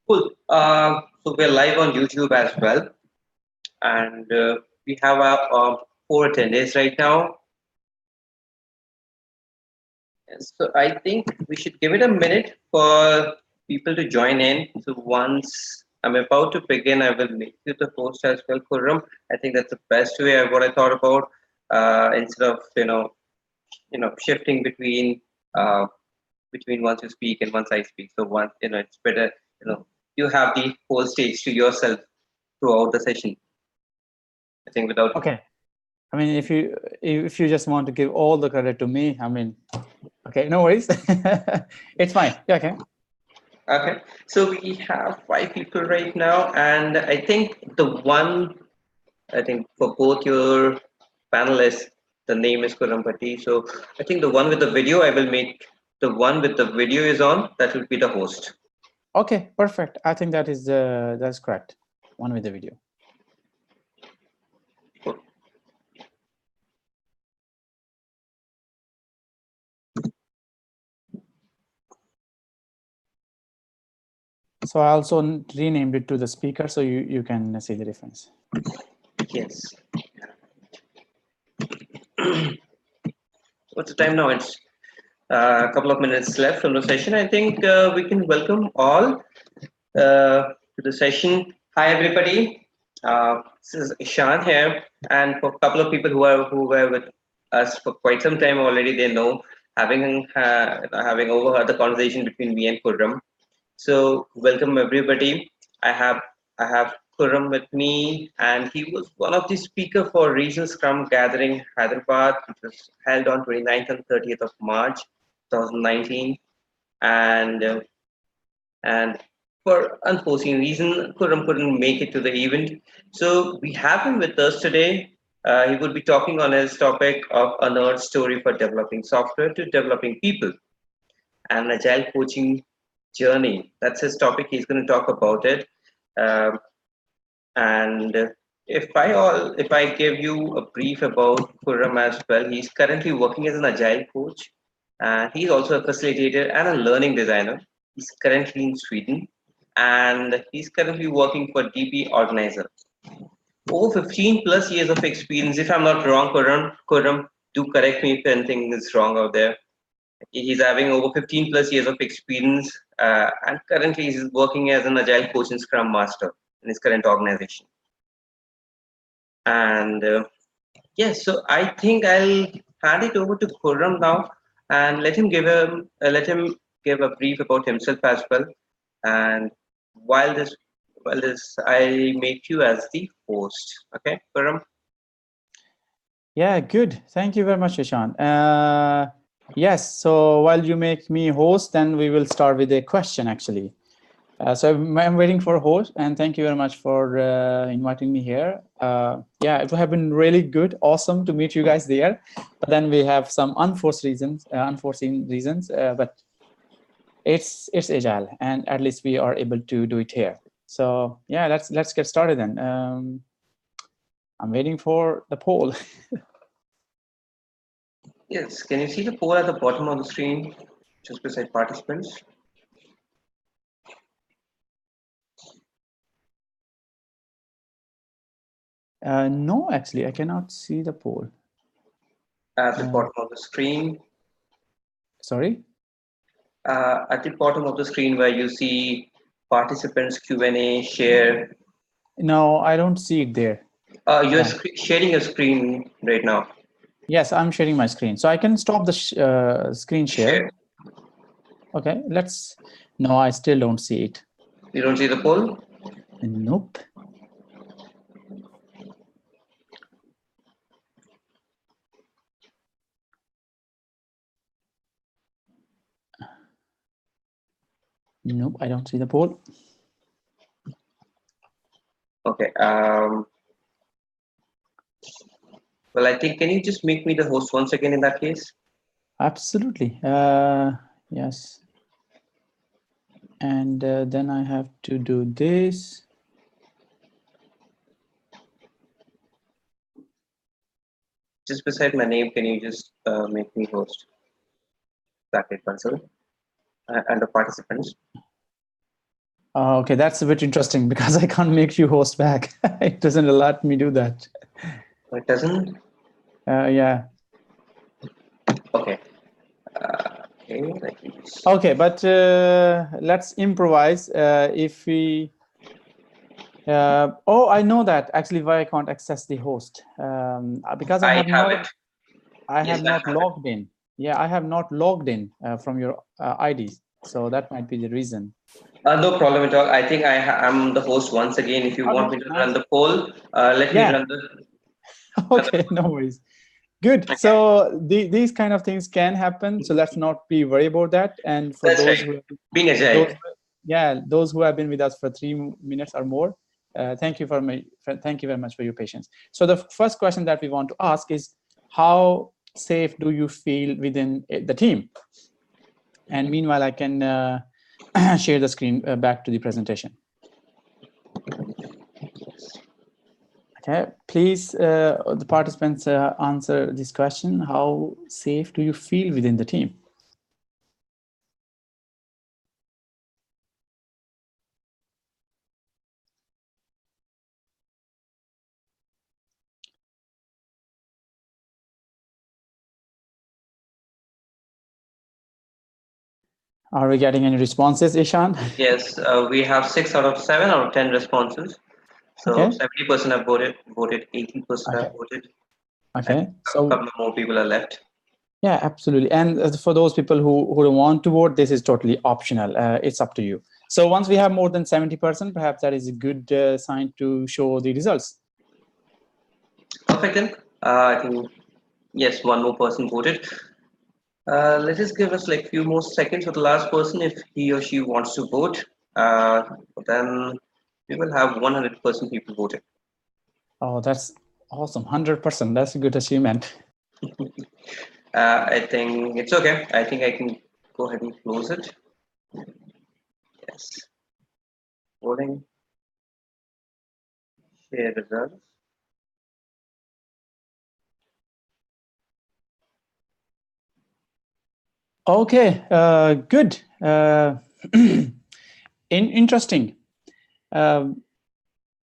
Cool. So we're live on YouTube as well, and we have four attendees right now. Yes, so I think we should give it a minute for people to join in. So once I'm about to begin, I will make you the host as well, Khurram. I think that's the best way. What I thought about instead of shifting uh, between once you speak and once I speak. So once it's better you have the whole stage to yourself throughout the session. I think without. Okay. I mean, if you just want to give all the credit to me, I mean, okay, no worries. It's fine. Yeah, okay. Okay, so we have five people right now, and I think for both your panelists, the name is Kurampati. So I think the one with the video, I will make the one with the video is on. That will be the host. Okay, perfect. I think that's correct. One with the video. So I also renamed it to the speaker, so you can see the difference. Yes. What's the time now? It's a couple of minutes left from the session. I think we can welcome all to the session. Hi, everybody. This is Ishan here, and for a couple of people who were with us for quite some time already, they know having overheard the conversation between me and Khurram. So welcome everybody. I have I have Khurram with me, and he was one of the speaker for Regional Scrum Gathering Hyderabad, which was held on 29th and 30th of March 2019, and and for unforeseen reason, Khurram couldn't make it to the event. So we have him with us today. He would be talking on his topic of a nerd story for developing software to developing people and agile coaching journey. That's his topic. He's going to talk about it. Um, and if I give you a brief about Khurram as well, he's currently working as an agile coach. He's also a facilitator and a learning designer. He's currently in Sweden, and he's currently working for DP Organizer. Over 15 plus years of experience. If I'm not wrong, Khurram, do correct me if anything is wrong out there. He's having over 15 plus years of experience, and currently he's working as an agile coach and scrum master in his current organization. And yes, so I think I'll hand it over to Khurram now and let him give a brief about himself as well. And while this I make you as the host. Okay, Khurram. Yeah, good. Thank you very much, Ishan. Yes, so while you make me host, then we will start with a question actually. So I'm waiting for a host, and thank you very much for inviting me here. Yeah, it would have been really good, awesome to meet you guys there. But then we have some unforeseen reasons, but it's agile, and at least we are able to do it here. So yeah, let's get started then. I'm waiting for the poll. Yes, can you see the poll at the bottom of the screen, just beside participants? No, actually, I cannot see the poll. At the bottom of the screen. Sorry? At the bottom of the screen where you see participants Q&A, share. No, I don't see it there. You're sharing your screen right now. Yes, I'm sharing my screen. So I can stop the screen share. Okay, let's. No, I still don't see it. You don't see the poll? Nope. Nope, I don't see the poll. Okay. Well, I think, can you just make me the host once again in that case? Absolutely. Yes. And then I have to do this. Just beside my name, can you just make me host? Bracket pencil and the participants. Okay, that's a bit interesting because I can't make you host back. It doesn't let me do that. It doesn't. Yeah. Okay. Okay. Let me just- Okay, but let's improvise. If we, oh, I know that actually why I can't access the host because I have it. I Yes, have I not have it. logged in. Yeah, I have not logged in from your IDs, so that might be the reason. No problem at all. I think I'm the host once again. If you want Okay, me to run nice. the poll, let me Yeah. run the. Okay, no worries. Good. Okay, So these kind of things can happen. So let's not be worried about that. And for that's those right. who Being agile. those yeah those who have been with us for 3 minutes or more, thank you thank you very much for your patience. So the first question that we want to ask is, how safe do you feel within the team? And meanwhile, I can share the screen back to the presentation. Okay, please, the participants answer this question. How safe do you feel within the team? Are we getting any responses, Ishan? Yes, we have 6 out of 7 out of 10 responses. So Okay. 70% have voted 80% have Okay. voted, and Okay. a So couple of more people are left. yeah, absolutely. And for those people who don't want to vote, this is totally optional. It's up to you. So once we have more than 70%, perhaps that is a good sign to show the results. Perfect then. I think yes, one more person voted. Let us give us like few more seconds for the last person if he or she wants to vote. Uh, then we will have 100% people voting. Oh, that's awesome. 100%. That's a good achievement. I think it's okay. I think I can go ahead and close it. Yes. Voting. Share results. Okay, good. Interesting.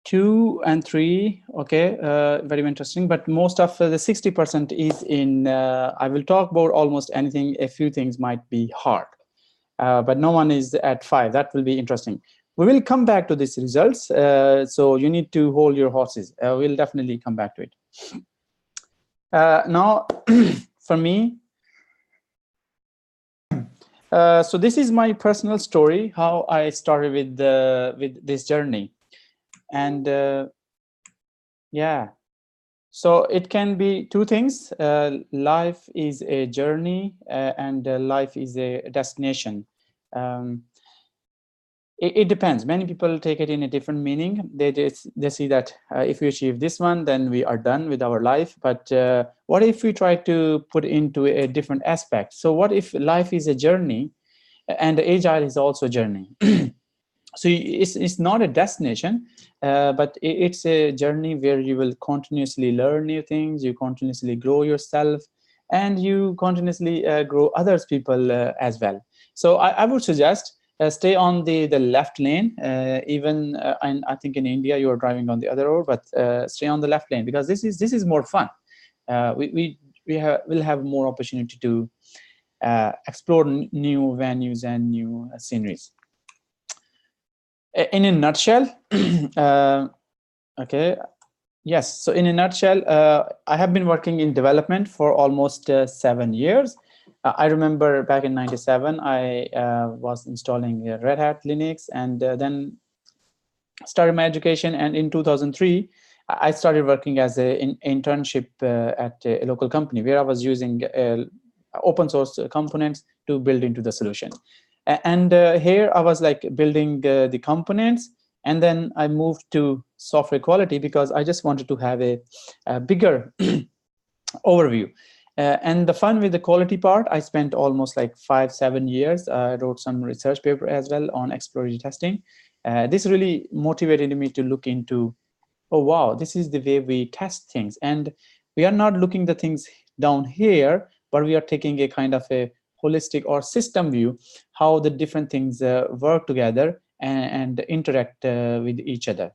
2 and 3, okay, very interesting. But most of the 60% is in. I will talk about almost anything. A few things might be hard, but no one is at 5. That will be interesting. We will come back to these results. So you need to hold your horses. We'll definitely come back to it. Now, for me. So this is my personal story, how I started with this journey, and yeah, so it can be two things. Life is a journey, and life is a destination. Um, it depends. Many people take it in a different meaning. They see that if we achieve this one, then we are done with our life. But what if we try to put into a different aspect? So what if life is a journey? And agile is also a journey. So it's not a destination, but it's a journey where you will continuously learn new things, you continuously grow yourself, and you continuously grow others people as well. So I would suggest stay on the left lane. Even and I think in India you are driving on the other road, but stay on the left lane, because this is more fun. We'll have more opportunity to explore new venues and new sceneries. In a nutshell, okay, yes. So in a nutshell, I have been working in development for almost 7 years. I remember back in '97, I was installing Red Hat Linux, and then started my education. And in 2003, I started working as an internship at a local company where I was using open source components to build into the solution. And here I was like building the components, and then I moved to software quality because I just wanted to have a bigger overview. And the fun with the quality part, I spent almost like 5-7 years. I wrote some research paper as well on exploratory testing. This really motivated me to look into, oh wow, this is the way we test things, and we are not looking the things down here, but we are taking a kind of a holistic or system view, how the different things work together, and interact with each other.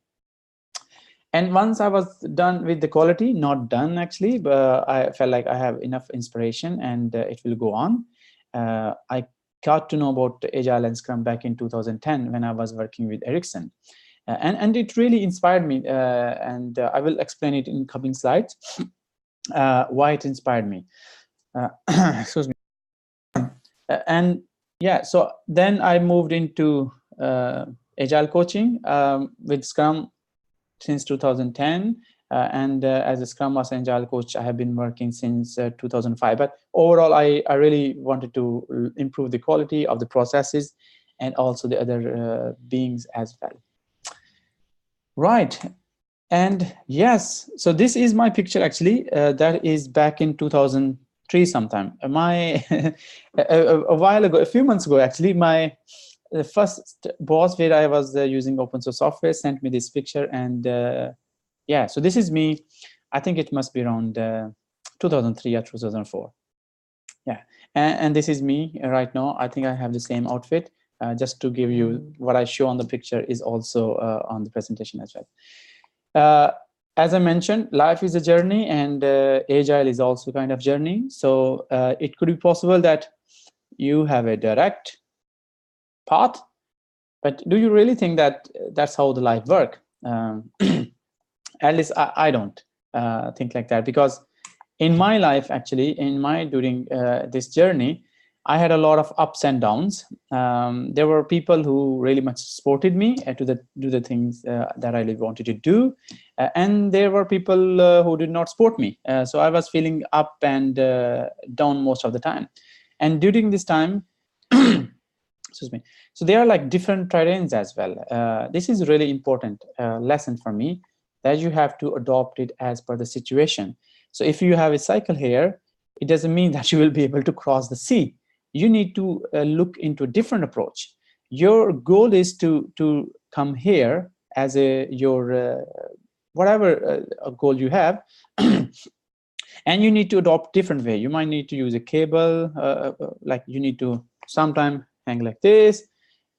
And once I was done with the quality, not done actually, but I felt like I have enough inspiration and it will go on. I got to know about Agile and Scrum back in 2010 when I was working with Ericsson. And it really inspired me. And I will explain it in coming slides, why it inspired me. Excuse me. And yeah, so then I moved into Agile coaching with Scrum since 2010. And as a Scrum Master and Agile coach, I have been working since 2005. But overall, I really wanted to improve the quality of the processes and also the other beings as well. Right. And yes, so this is my picture actually. That is back in 2003 sometime. My a while ago, a few months ago actually, my first boss where I was using open source software sent me this picture. And yeah, so this is me. I think it must be around 2003 or 2004. Yeah, and this is me right now. I think I have the same outfit. Just to give you what I show on the picture is also on the presentation as well. As I mentioned, life is a journey, and Agile is also kind of journey. So it could be possible that you have a direct path, but do you really think that that's how the life work? At least I don't think like that, because in my life, actually, during this journey, I had a lot of ups and downs. There were people who really much supported me to do the things that I really wanted to do, and there were people who did not support me. So I was feeling up and down most of the time. And during this time, excuse me. So there are like different terrains as well. This is really important lesson for me, that you have to adopt it as per the situation. So if you have a cycle here, it doesn't mean that you will be able to cross the sea. You need to look into a different approach. Your goal is to come here as your whatever goal you have, and you need to adopt different way. You might need to use a cable, like you need to sometime hang like this.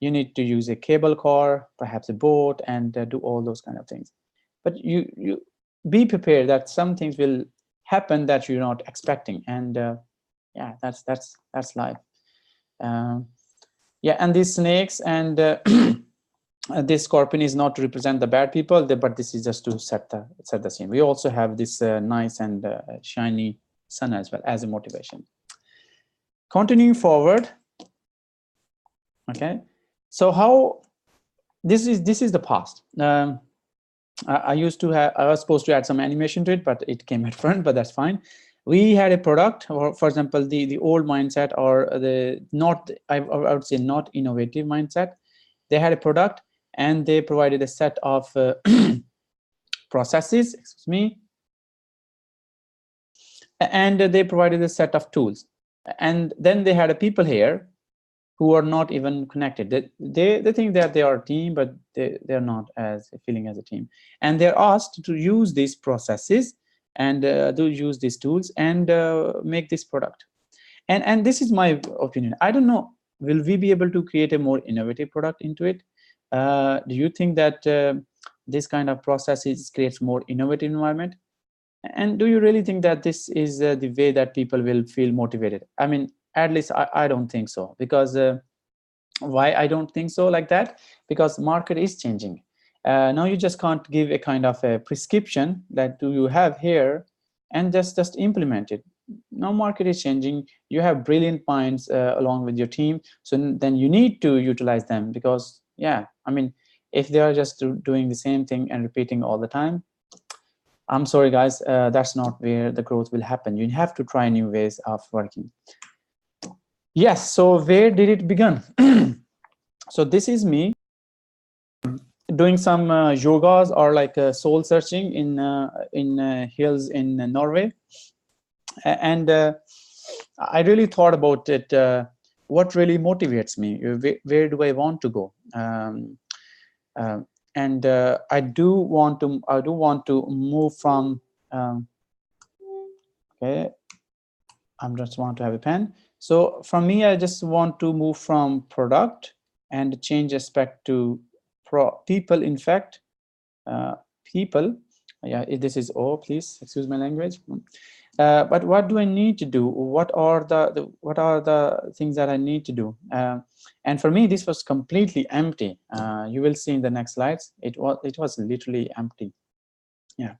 You need to use a cable car, perhaps a boat, and do all those kind of things. But you be prepared that some things will happen that you're not expecting, and yeah, that's life. Yeah, and these snakes and this scorpion is not to represent the bad people, but this is just to set the scene. We also have this nice and shiny sun as well as a motivation. Continuing forward, okay. So how this is the past. I was supposed to add some animation to it, but it came at front, but that's fine. We had a product, or for example, the old mindset, or the not, I would say not innovative mindset. They had a product and they provided a set of processes, excuse me, and they provided a set of tools. And then they had a people here who are not even connected. They think that they are a team, but they're not as feeling as a team. And they're asked to use these processes and to use these tools and make this product. And this is my opinion. I don't know, will we be able to create a more innovative product into it? Do you think that this kind of processes creates more innovative environment? And do you really think that this is the way that people will feel motivated? I mean, at least I don't think so. Because why I don't think so like that? Because market is changing. Now you just can't give a kind of a prescription that do you have here and just implement it. Now market is changing. You have brilliant minds along with your team. So then you need to utilize them, because yeah, I mean, if they are just doing the same thing and repeating all the time, I'm sorry guys, that's not where the growth will happen. You have to try new ways of working. Yes, so where did it begin? So this is me doing some yogas or like soul searching in hills in Norway. And I really thought about it, what really motivates me, where do I want to go? And I do want to move from okay, I'm just want to have a pen. So from me, I just want to move from product and change aspect to people. In fact, people. Yeah, this is O. Please excuse my language. But what do I need to do? What are the things that I need to do? And for me, this was completely empty. You will see in the next slides. It was literally empty. Yeah.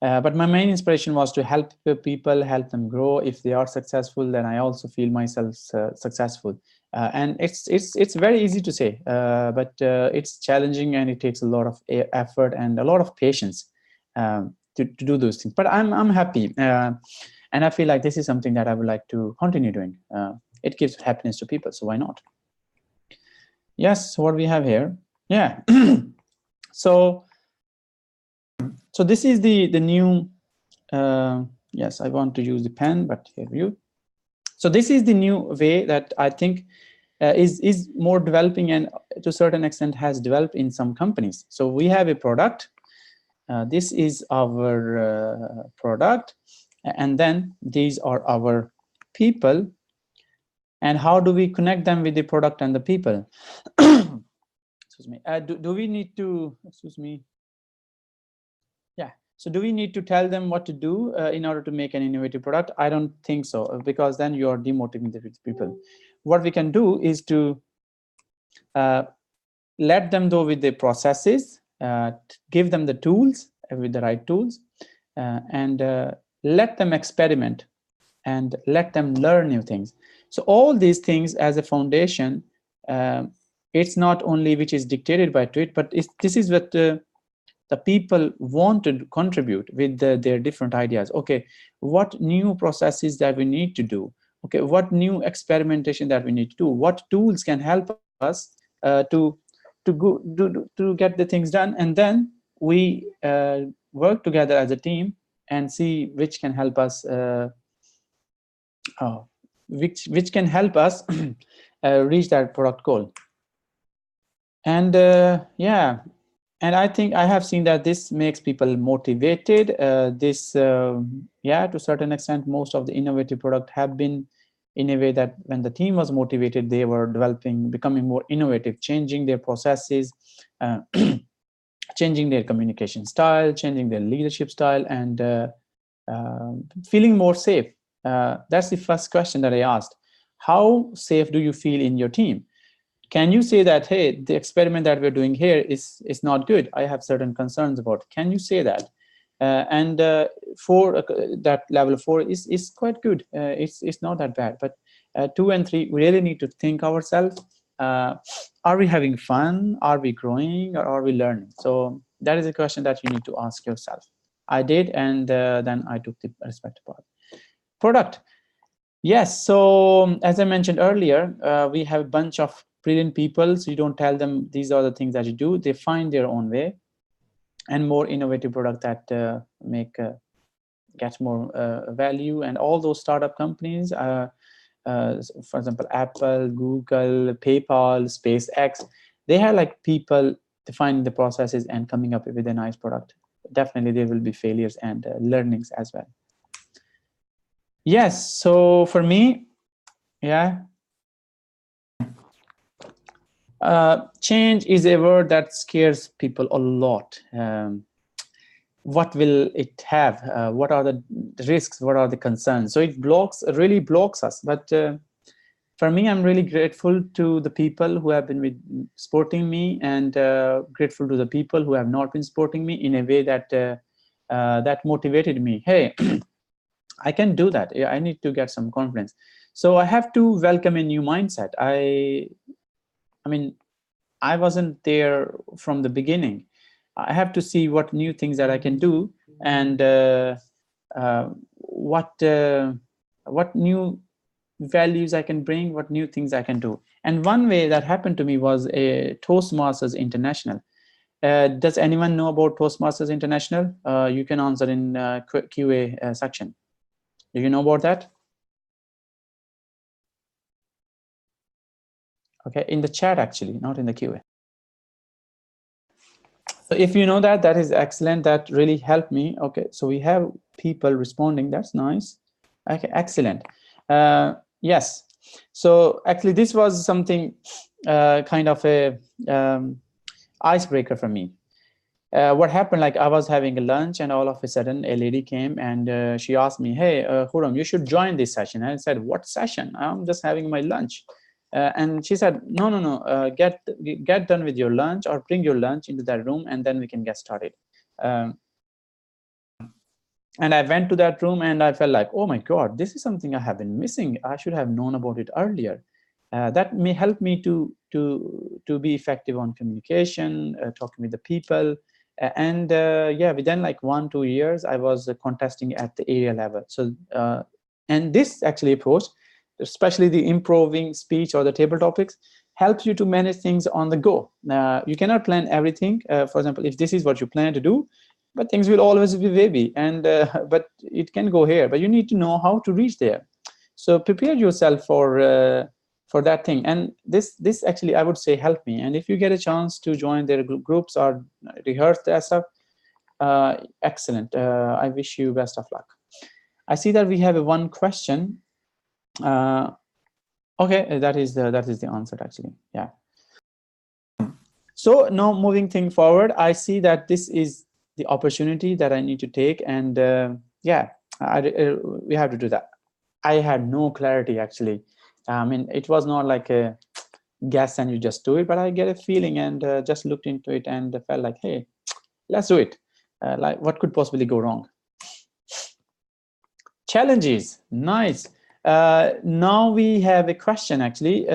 But my main inspiration was to help people, help them grow. If they are successful, then I also feel myself successful. And it's very easy to say, but it's challenging, and it takes a lot of effort and a lot of patience to do those things. But I'm happy, and I feel like this is something that I would like to continue doing. It gives happiness to people, so why not? Yes, what we have here, yeah. So this is the new. Yes, I want to use the pen, but here you. So this is the new way that I think is more developing, and to a certain extent has developed in some companies. So we have a product. This is our product, and then these are our people. And how do we connect them with the product and the people? Excuse me. Do we need to? Excuse me. Yeah. So do we need to tell them what to do in order to make an innovative product? I don't think so, because then you're demotivating people. What we can do is to let them go with the processes, give them the tools with the right tools, and let them experiment and let them learn new things. So all these things as a foundation, it's not only which is dictated by it, but this is what the people want to contribute with their different ideas. Okay, what new processes that we need to do? Okay, what new experimentation that we need to do? What tools can help us to get the things done? And then we work together as a team and see which can help us. Which can help us reach that product goal. And yeah. And I think I have seen that this makes people motivated. Yeah, to a certain extent, most of the innovative products have been in a way that when the team was motivated, they were becoming more innovative, changing their processes, changing their communication style, changing their leadership style, and feeling more safe. That's the first question that I asked. How safe do you feel in your team? Can you say that, hey, the experiment that we're doing here is not good? I have certain concerns about it. Can you say that? And for that level 4 is quite good. It's not that bad. But 2 and 3, we really need to think ourselves. Are we having fun? Are we growing? Or are we learning? So that is a question that you need to ask yourself. I did, and then I took the respective part. Product. Yes. So as I mentioned earlier, we have a bunch of brilliant people. So you don't tell them these are the things that you do. They find their own way, and more innovative product that gets more value. And all those startup companies, for example, Apple, Google, PayPal, SpaceX, they have like people defining the processes and coming up with a nice product. Definitely there will be failures and learnings as well. Yes. So for me, yeah. Change is a word that scares people a lot. What will it have? What are the risks? What are the concerns? So it really blocks us. But for me, I'm really grateful to the people who have been supporting me, and grateful to the people who have not been supporting me in a way that that motivated me. Hey, I can do that. I need to get some confidence. So I have to welcome a new mindset. I mean, I wasn't there from the beginning. I have to see what new things that I can do, and what new values I can bring, what new things I can do. And one way that happened to me was a Toastmasters International. Does anyone know about Toastmasters International? You can answer in QA section. Do you know about that? Okay, in the chat actually, not in the QA. So if you know that, that is excellent. That really helped me. Okay, so we have people responding. That's nice. Okay, excellent. Yes. So actually, this was something kind of a icebreaker for me. What happened, like I was having a lunch and all of a sudden a lady came and she asked me, hey, Khurram, you should join this session. And I said, what session? I'm just having my lunch. And she said, no, get done with your lunch or bring your lunch into that room and then we can get started. And I went to that room and I felt like, oh my God, this is something I have been missing. I should have known about it earlier. That may help me to be effective on communication, talking with the people. Yeah, within like 1-2 years, I was contesting at the area level. So, and this actually approach, especially the improving speech or the table topics, helps you to manage things on the go. You cannot plan everything. For example, if this is what you plan to do, but things will always be wavy, and but it can go here. But you need to know how to reach there. So prepare yourself for that thing. And this actually, I would say, helped me. And if you get a chance to join their groups or rehearse that stuff, excellent. I wish you best of luck. I see that we have one question. Okay, that is the answer actually. Yeah. So now moving thing forward, I see that this is the opportunity that I need to take, and yeah, we have to do that. I had no clarity actually. I mean, it was not like a guess and you just do it, but I get a feeling and just looked into it and felt like, hey, let's do it. Like, what could possibly go wrong? Challenges, nice. Now we have a question actually.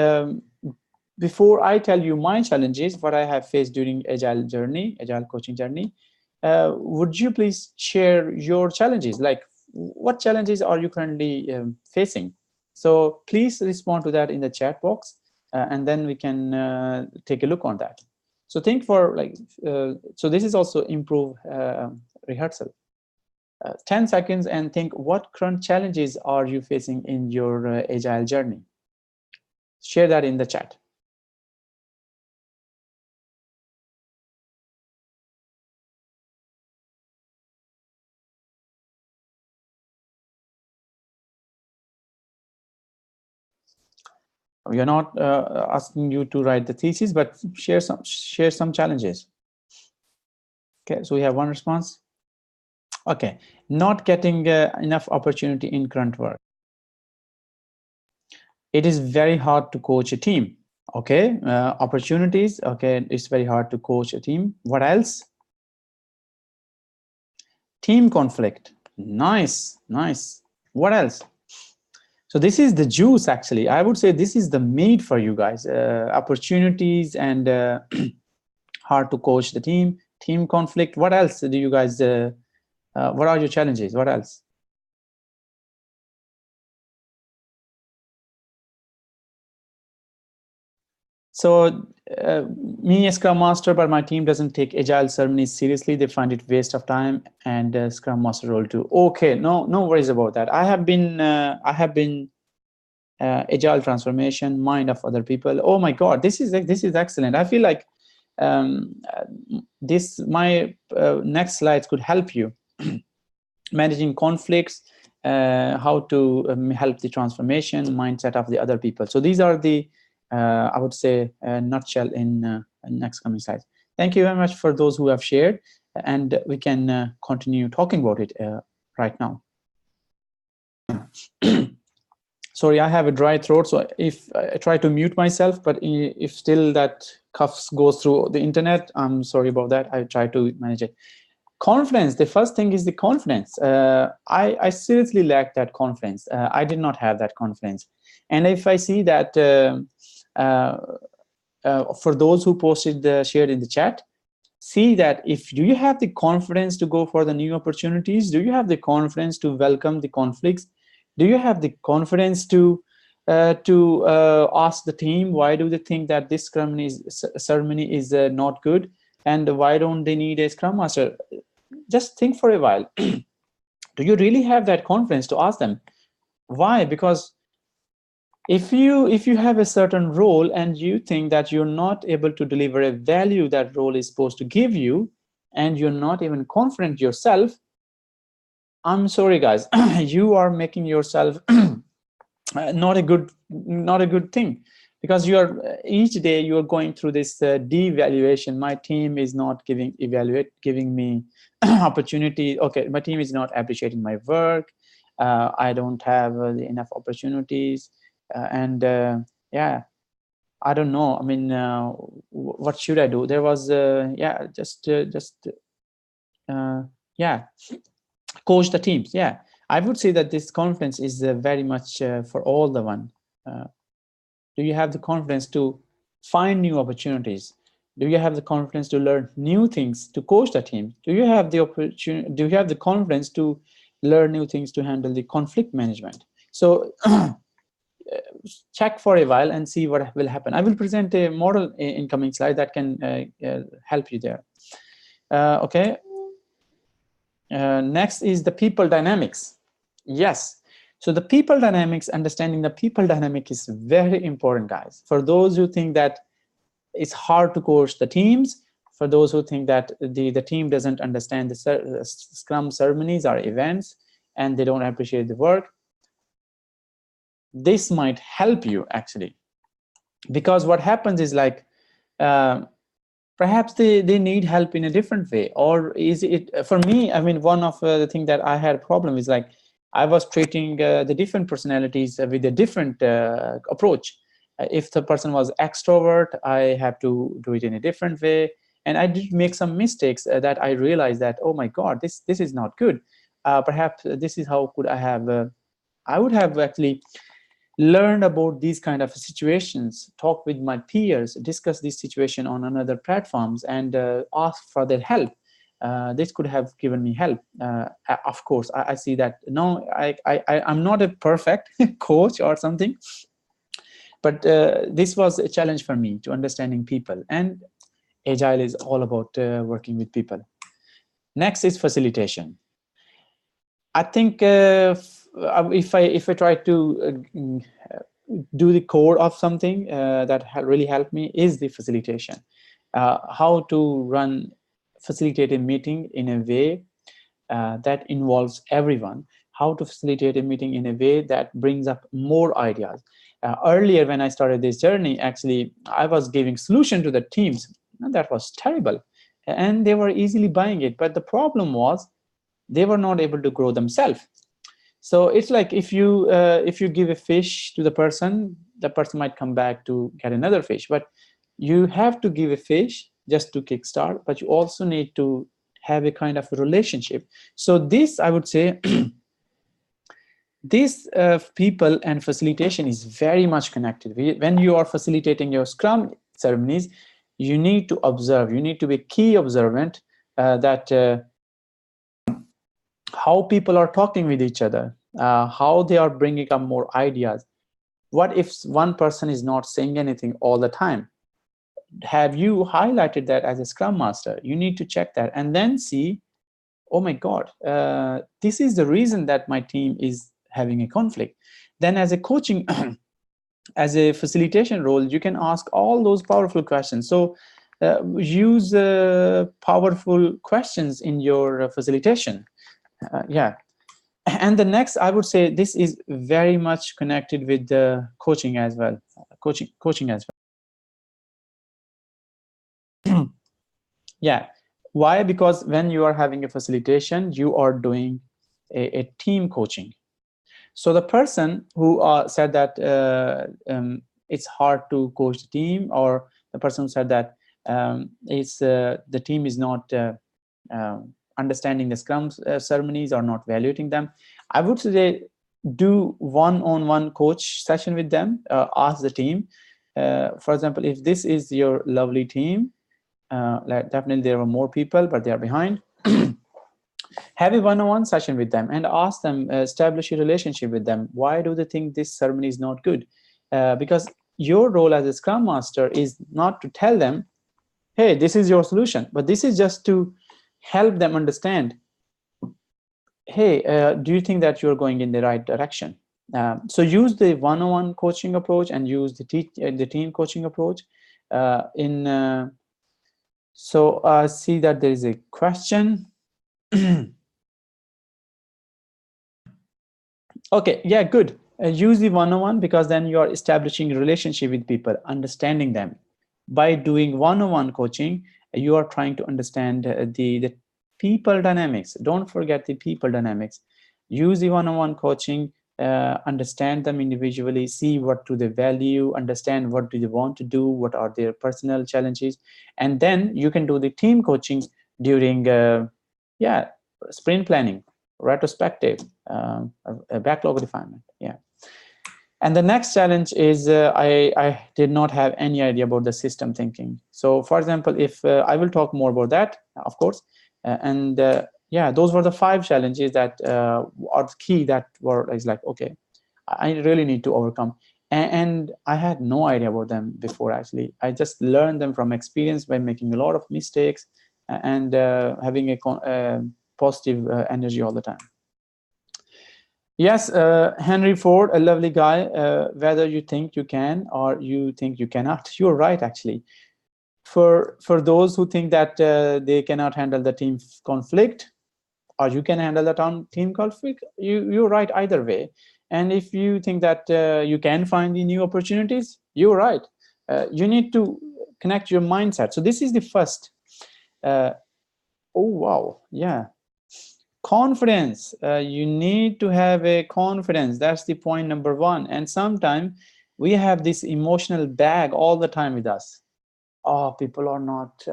Before I tell you my challenges, what I have faced during Agile coaching journey, would you please share your challenges? Like, what challenges are you currently facing? So please respond to that in the chat box, and then we can take a look on that. So think for like, so this is also improve rehearsal. 10 seconds and think, what current challenges are you facing in your Agile journey? Share that in the chat. We are not asking you to write the thesis, but share some challenges. Okay, so we have one response. Okay, not getting enough opportunity in current work. It is very hard to coach a team. Okay, opportunities. Okay, it's very hard to coach a team. What else? Team conflict. Nice. What else? So this is the juice, actually. I would say this is the meat for you guys. Opportunities and hard to coach the team conflict. What else do you guys, what are your challenges? What else? So me as Scrum Master, but my team doesn't take Agile ceremonies seriously. They find it waste of time, and Scrum Master role too. Okay, no worries about that. I have been Agile transformation, mind of other people. Oh my God, this is excellent. I feel like my next slides could help you managing conflicts, how to help the transformation mindset of the other people. So these are the I would say nutshell in next coming slides. Thank you very much for those who have shared, and we can continue talking about it right now. Sorry, I have a dry throat, so if I try to mute myself, but if still that cough goes through the internet, I'm sorry about that. I try to manage it. Confidence, the first thing is the confidence. I seriously lack that confidence. I did not have that confidence. And if I see that for those who shared in the chat, see that if do you have the confidence to go for the new opportunities? Do you have the confidence to welcome the conflicts? Do you have the confidence to ask the team why do they think that this ceremony is not good, and why don't they need a Scrum Master? Just think for a while. Do you really have that confidence to ask them why? Because if you have a certain role and you think that you're not able to deliver a value that role is supposed to give you, and you're not even confident yourself, I'm sorry guys, you are making yourself not a good thing. because you are each day you are going through this devaluation. My team is not giving me opportunity. Okay, my team is not appreciating my work. I don't have enough opportunities, and yeah, I don't know. I mean, what should I do? There was yeah, yeah, coach the teams. Yeah, I would say that this conference is very much for all the one. Do you have the confidence to find new opportunities? Do you have the confidence to learn new things to coach the team? Do you have the opportunity? Do you have the confidence to learn new things to handle the conflict management? So check for a while and see what will happen. I will present a model incoming slide that can help you there. Okay. Next is the people dynamics. Yes. So the people dynamics, understanding the people dynamic is very important, guys. For those who think that it's hard to coach the teams, for those who think that the team doesn't understand the Scrum ceremonies or events and they don't appreciate the work, this might help you actually. Because what happens is like, perhaps they need help in a different way. Or is it, for me, I mean, one of the things that I had a problem is like, I was treating the different personalities with a different approach. If the person was extrovert, I have to do it in a different way. And I did make some mistakes that I realized that, oh my God, this is not good. Perhaps this is how could I have, I would have actually learned about these kind of situations, talk with my peers, discuss this situation on another platforms, and ask for their help. This could have given me help. Of course, I see that no, I'm not a perfect coach or something, but this was a challenge for me to understanding people. And Agile is all about working with people. Next is facilitation. I think if I try to do the core of something that really helped me is the facilitation. How to run facilitate a meeting in a way that involves everyone. How to facilitate a meeting in a way that brings up more ideas. Earlier, when I started this journey, actually, I was giving solution to the teams. And that was terrible. And they were easily buying it. But the problem was they were not able to grow themselves. So it's like if you give a fish to the person might come back to get another fish. But you have to give a fish just to kickstart, but you also need to have a kind of a relationship. So this, I would say, this people and facilitation is very much connected. When you are facilitating your Scrum ceremonies, you need to observe. You need to be key observant that how people are talking with each other, how they are bringing up more ideas. What if one person is not saying anything all the time? Have you highlighted that as a Scrum Master? You need to check that and then see, oh my God, this is the reason that my team is having a conflict. Then as a coaching, as a facilitation role, you can ask all those powerful questions. So use powerful questions in your facilitation. Yeah. And the next, I would say this is very much connected with the coaching as well. Coaching as well. Yeah. Why? Because when you are having a facilitation, you are doing a team coaching. So the person who said that it's hard to coach the team, or the person who said that the team is not understanding the Scrum ceremonies or not valuing them, I would say do one-on-one coach session with them. Ask the team, for example, if this is your lovely team, like definitely there are more people, but they are behind. Have a one-on-one session with them and ask them, establish a relationship with them. Why do they think this ceremony is not good? Because your role as a Scrum Master is not to tell them, hey, this is your solution, but this is just to help them understand, hey, do you think that you're going in the right direction? So use the one-on-one coaching approach and use the team coaching approach. So see that there is a question. Okay, yeah, good. Use the one-on-one, because then you are establishing a relationship with people, understanding them. By doing one-on-one coaching, you are trying to understand the people dynamics. Don't forget the people dynamics. Use the one-on-one coaching, understand them individually, see what do they value, understand what do they want to do, what are their personal challenges, and then you can do the team coaching during sprint planning, retrospective, a backlog refinement. Yeah. And the next challenge is I did not have any idea about the system thinking. So, for example, if I will talk more about that, of course, those were the 5 challenges that are the key that were is like, okay, I really need to overcome. And I had no idea about them before, actually. I just learned them from experience by making a lot of mistakes and having a positive energy all the time. Yes, Henry Ford, a lovely guy. Whether you think you can or you think you cannot, you're right, actually. For those who think that they cannot handle the team conflict, or you can handle the team conflict, you're right either way. And if you think that you can find the new opportunities, you're right. You need to connect your mindset. So this is the first. Oh, wow. Yeah. Confidence. You need to have a confidence. That's the point number 1. And sometimes we have this emotional bag all the time with us. Oh, people are not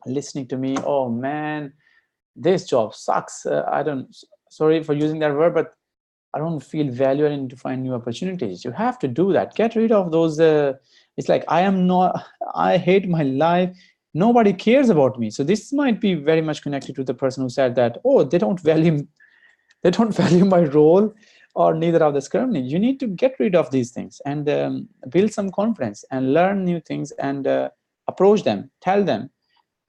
listening to me. Oh man, this job sucks. Sorry for using that word, but I don't feel value. I need to find new opportunities. You have to do that. Get rid of those. It's like, I hate my life. Nobody cares about me. So this might be very much connected to the person who said that, oh, they don't value my role, or neither of the Scrum. You need to get rid of these things and build some confidence and learn new things and approach them. Tell them,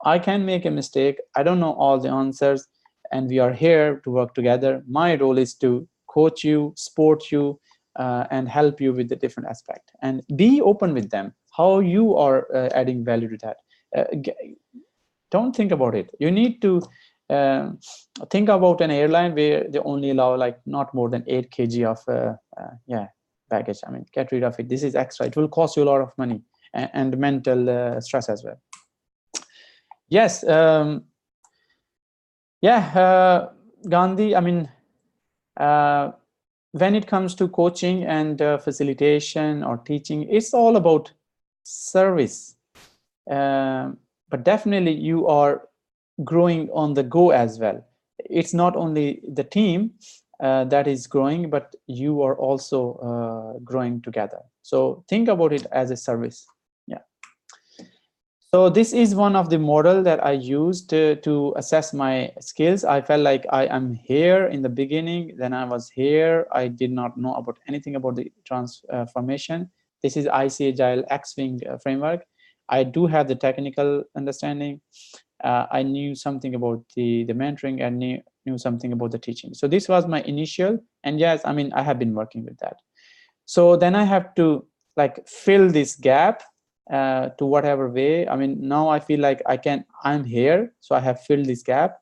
I can make a mistake. I don't know all the answers, and we are here to work together. My role is to coach you, support you, and help you with the different aspect. And be open with them, how you are adding value to that. Don't think about it. You need to think about an airline where they only allow like not more than 8 kg of baggage. I mean, get rid of it. This is extra. It will cost you a lot of money and mental stress as well. Yes. Gandhi, I mean, when it comes to coaching and facilitation or teaching, it's all about service. But definitely you are growing on the go as well. It's not only the team that is growing, but you are also growing together. So think about it as a service. Yeah. So this is one of the model that I used to assess my skills. I felt like I am here in the beginning, then I was here. I did not know about anything about the transformation. This is IC Agile X-Wing framework. I do have the technical understanding. I knew something about the mentoring and knew something about the teaching. So this was my initial, and yes, I mean, I have been working with that. So then I have to like fill this gap to whatever way. I mean, now I feel like I'm here. So I have filled this gap.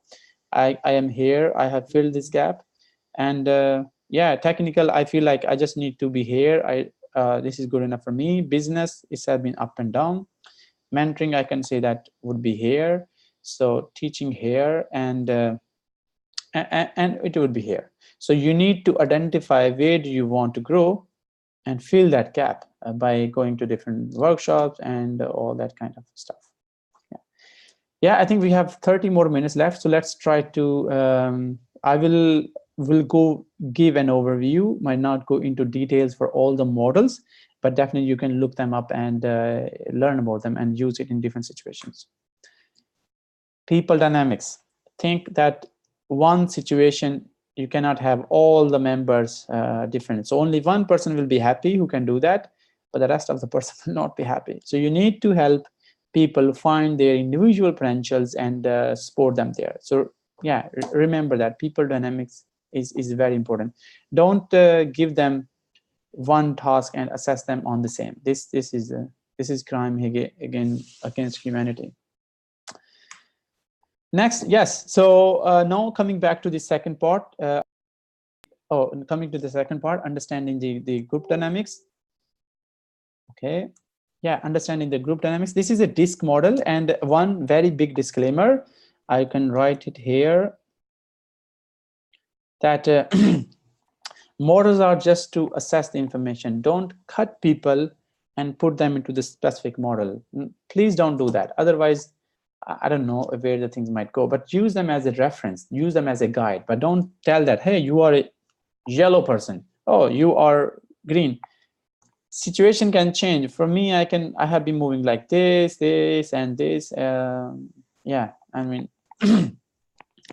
I am here. I have filled this gap. And technical, I feel like I just need to be here. This is good enough for me. Business, it has been up and down. Mentoring, I can say that would be here. So teaching here, and it would be here. So you need to identify where do you want to grow and fill that gap by going to different workshops and all that kind of stuff. Yeah, I think we have 30 more minutes left. So let's try to, I will go give an overview, might not go into details for all the models, but definitely you can look them up and learn about them and use it in different situations. People dynamics. Think that one situation, you cannot have all the members different. So only one person will be happy who can do that, but the rest of the person will not be happy. So you need to help people find their individual potentials and support them there. So yeah, remember that people dynamics is very important. Don't give them one task and assess them on the same. This is crime again against humanity. Next, yes. So now coming back to the second part, Oh, and coming to the second part, understanding the group dynamics. Okay. Yeah, understanding the group dynamics. This is a DISC model, and one very big disclaimer, I can write it here, that models are just to assess the information. Don't cut people and put them into the specific model. Please don't do that. Otherwise, I don't know where the things might go, but use them as a reference, use them as a guide, but don't tell that, hey, you are a yellow person. Oh, you are green. Situation can change. For me, I have been moving like this, and this. Yeah, I mean,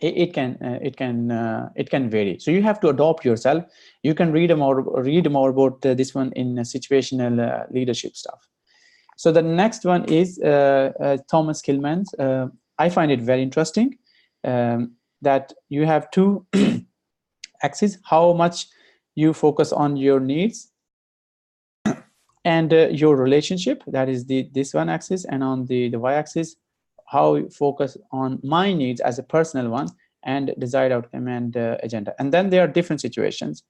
it can vary. So you have to adopt yourself. You can read more about this one in situational leadership stuff. So the next one is Thomas Kilman's. I find it very interesting that you have two axes: how much you focus on your needs and your relationship, that is this one axis, and on the y-axis, how you focus on my needs as a personal one and desired outcome and agenda. And then there are different situations.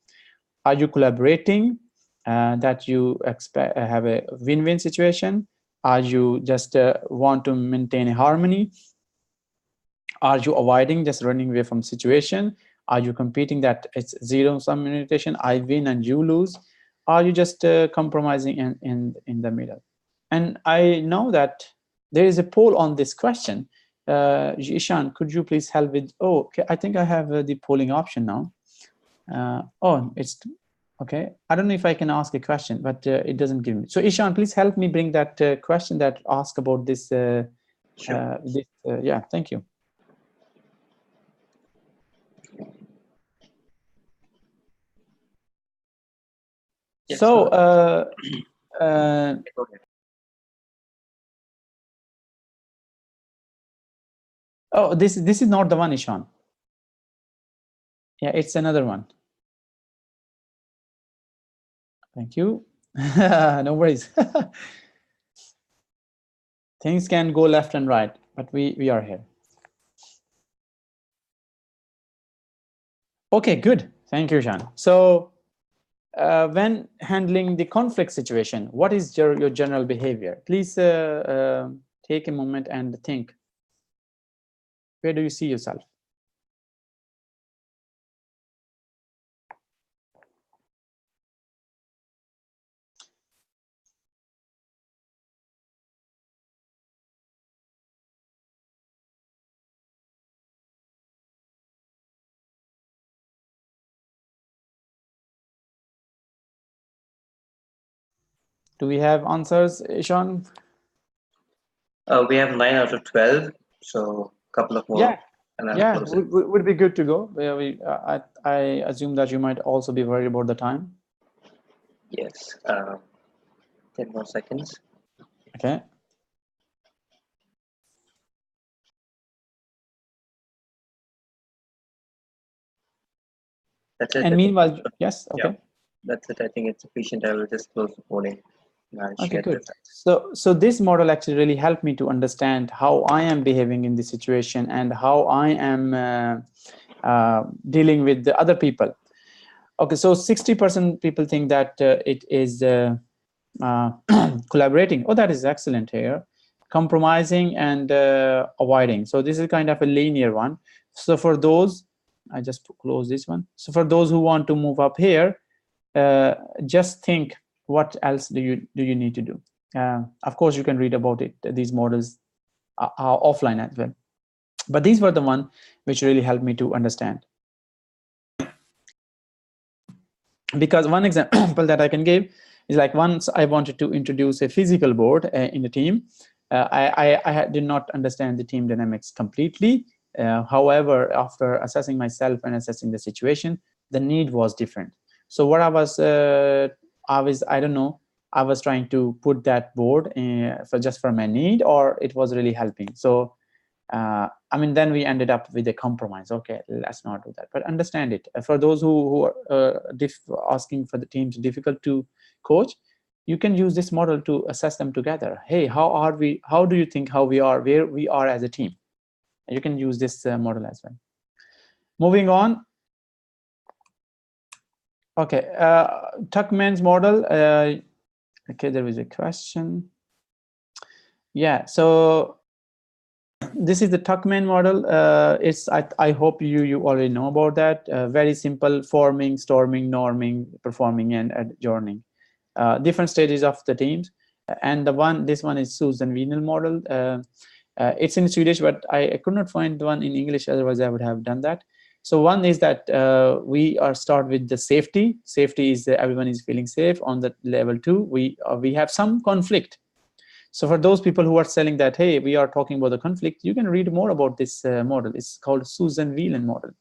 Are you collaborating, that you expect have a win-win situation? Are you just want to maintain a harmony? Are you avoiding, just running away from situation? Are you competing, that it's zero-sum meditation, I win and you lose? Are you just compromising in the middle? And I know that there is a poll on this question. Ishan, could you please help with, oh, okay, I think I have the polling option now. Oh, it's okay. I don't know if I can ask a question, but it doesn't give me. So Ishan, please help me bring that question that ask about this. Sure. Yeah, thank you. Yes, So, go ahead. oh, this is not the one, Ishan. Yeah, it's another one. Thank you. No worries. Things can go left and right, but we are here. Okay, good. Thank you, Ishan. So, when handling the conflict situation, what is your general behavior? Please take a moment and think. Where do you see yourself? Do we have answers, Ishan? We have 9 out of 12, so a couple of more. Yeah, And I'll yeah, close it. would be good to go. I assume that you might also be worried about the time. Yes. 10 more seconds. Okay. That's it. And meanwhile, yes, okay. Yeah, that's it. I think it's sufficient. I will just close the polling. Okay, good. So this model actually really helped me to understand how I am behaving in this situation and how I am dealing with the other people. Okay, so 60% people think that it is collaborating. Oh, that is excellent here. Compromising and avoiding. So this is kind of a linear one. So for those, I just close this one. So for those who want to move up here, just think, what else do you need to do? Of course, you can read about it. These models are offline as well. But these were the one which really helped me to understand. Because one example that I can give is like, once I wanted to introduce a physical board in the team. I did not understand the team dynamics completely. However, after assessing myself and assessing the situation, the need was different. So what I was trying to put that board for my need, or it was really helping. So I mean, then we ended up with a compromise. Okay, let's not do that, but understand it. For those who are asking for the teams difficult to coach, you can use this model to assess them together. Hey, how do you think how we are, where we are as a team? You can use this model as well. Moving on. Okay, Tuckman's model. Okay, there was a question. Yeah, so this is the Tuckman model. I hope you already know about that. Very simple: forming, storming, norming, performing, and adjourning. Different stages of the teams. And this one is Susan Wienel model. It's in Swedish, but I could not find one in English. Otherwise, I would have done that. So one is that we start with the safety. Safety is everyone is feeling safe. On the level 2, we have some conflict. So for those people who are selling that, hey, we are talking about the conflict, you can read more about this model. It's called Susan Whelan model.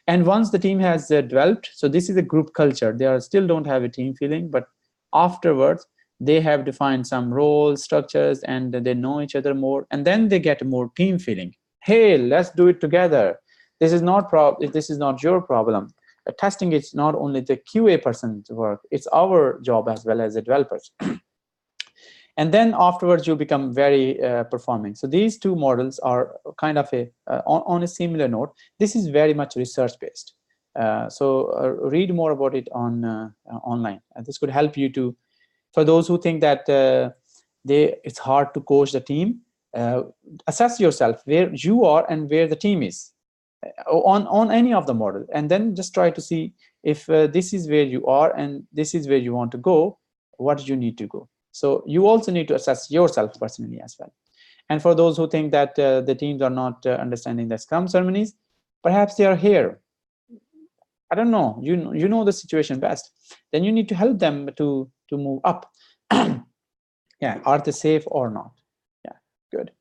And once the team has developed, so this is a group culture. They still don't have a team feeling, but afterwards, they have defined some roles, structures, and they know each other more. And then they get more team feeling. Hey, let's do it together. This is not your problem. Testing is not only the QA person's work, it's our job as well as the developers. And then afterwards you become very performing. So these two models are kind of on a similar note. This is very much research based. So read more about it on online. This could help you to, for those who think that it's hard to coach the team, assess yourself where you are and where the team is on any of the model, and then just try to see if this is where you are and this is where you want to go, what do you need to go. So you also need to assess yourself personally as well. And for those who think that the teams are not understanding the Scrum ceremonies, perhaps they are here. I don't know. You know the situation best. Then you need to help them to move up. Yeah, are they safe or not? Yeah, good.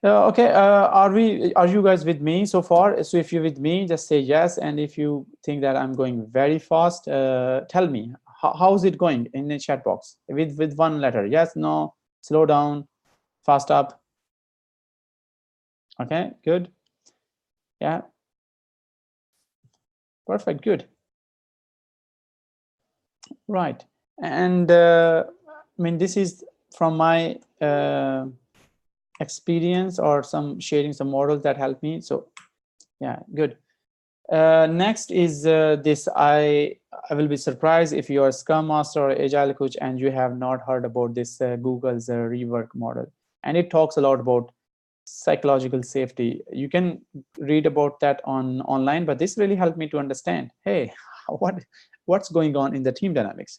Okay, are you guys with me so far? So if you're with me, just say yes. And if you think that I'm going very fast, tell me. How's it going in the chat box with one letter? Yes, no, slow down, fast up. Okay, good. Yeah, perfect, good. Right. And I mean, this is from my experience or some sharing some models that help me. So yeah, good. Next is this. I will be surprised if you are a Scrum Master or Agile Coach and you have not heard about this Google's rework model. And it talks a lot about psychological safety. You can read about that online, but this really helped me to understand, hey, what's going on in the team dynamics.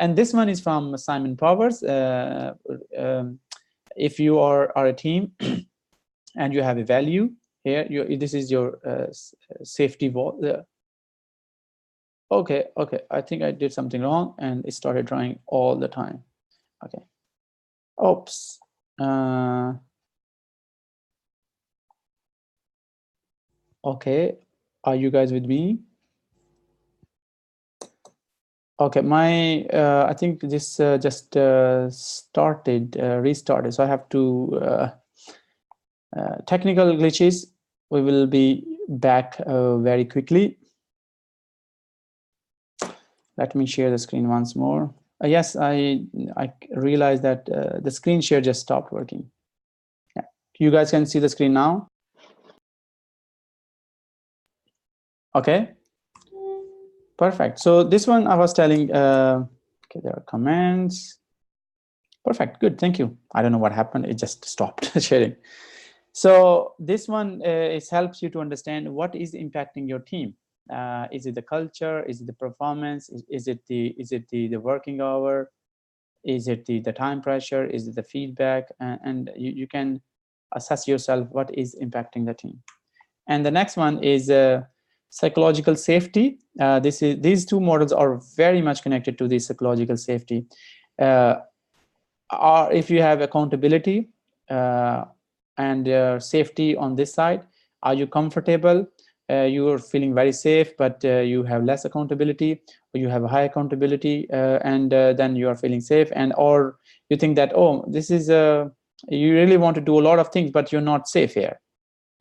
And this one is from Simon Powers. If you are a team and you have a value, here, this is your safety wall. Okay, I think I did something wrong and it started drawing all the time. Okay. Oops. Okay, are you guys with me? Okay, I think this just restarted. So I have to, technical glitches. We will be back very quickly. Let me share the screen once more. Yes, I realized that the screen share just stopped working. Yeah, you guys can see the screen now. Okay, perfect. So this one I was telling, okay, there are comments. Perfect, good, thank you. I don't know what happened, it just stopped sharing. So this one helps you to understand what is impacting your team. Is it the culture? Is it the performance? Is it the working hour? Is it the time pressure? Is it the feedback? And you can assess yourself what is impacting the team. And the next one is psychological safety. These two models are very much connected to the psychological safety. If you have accountability and safety on this side, are you comfortable? You are feeling very safe, but you have less accountability, or you have a high accountability, and then you are feeling safe, or you think that, oh, this is you really want to do a lot of things, but you're not safe here.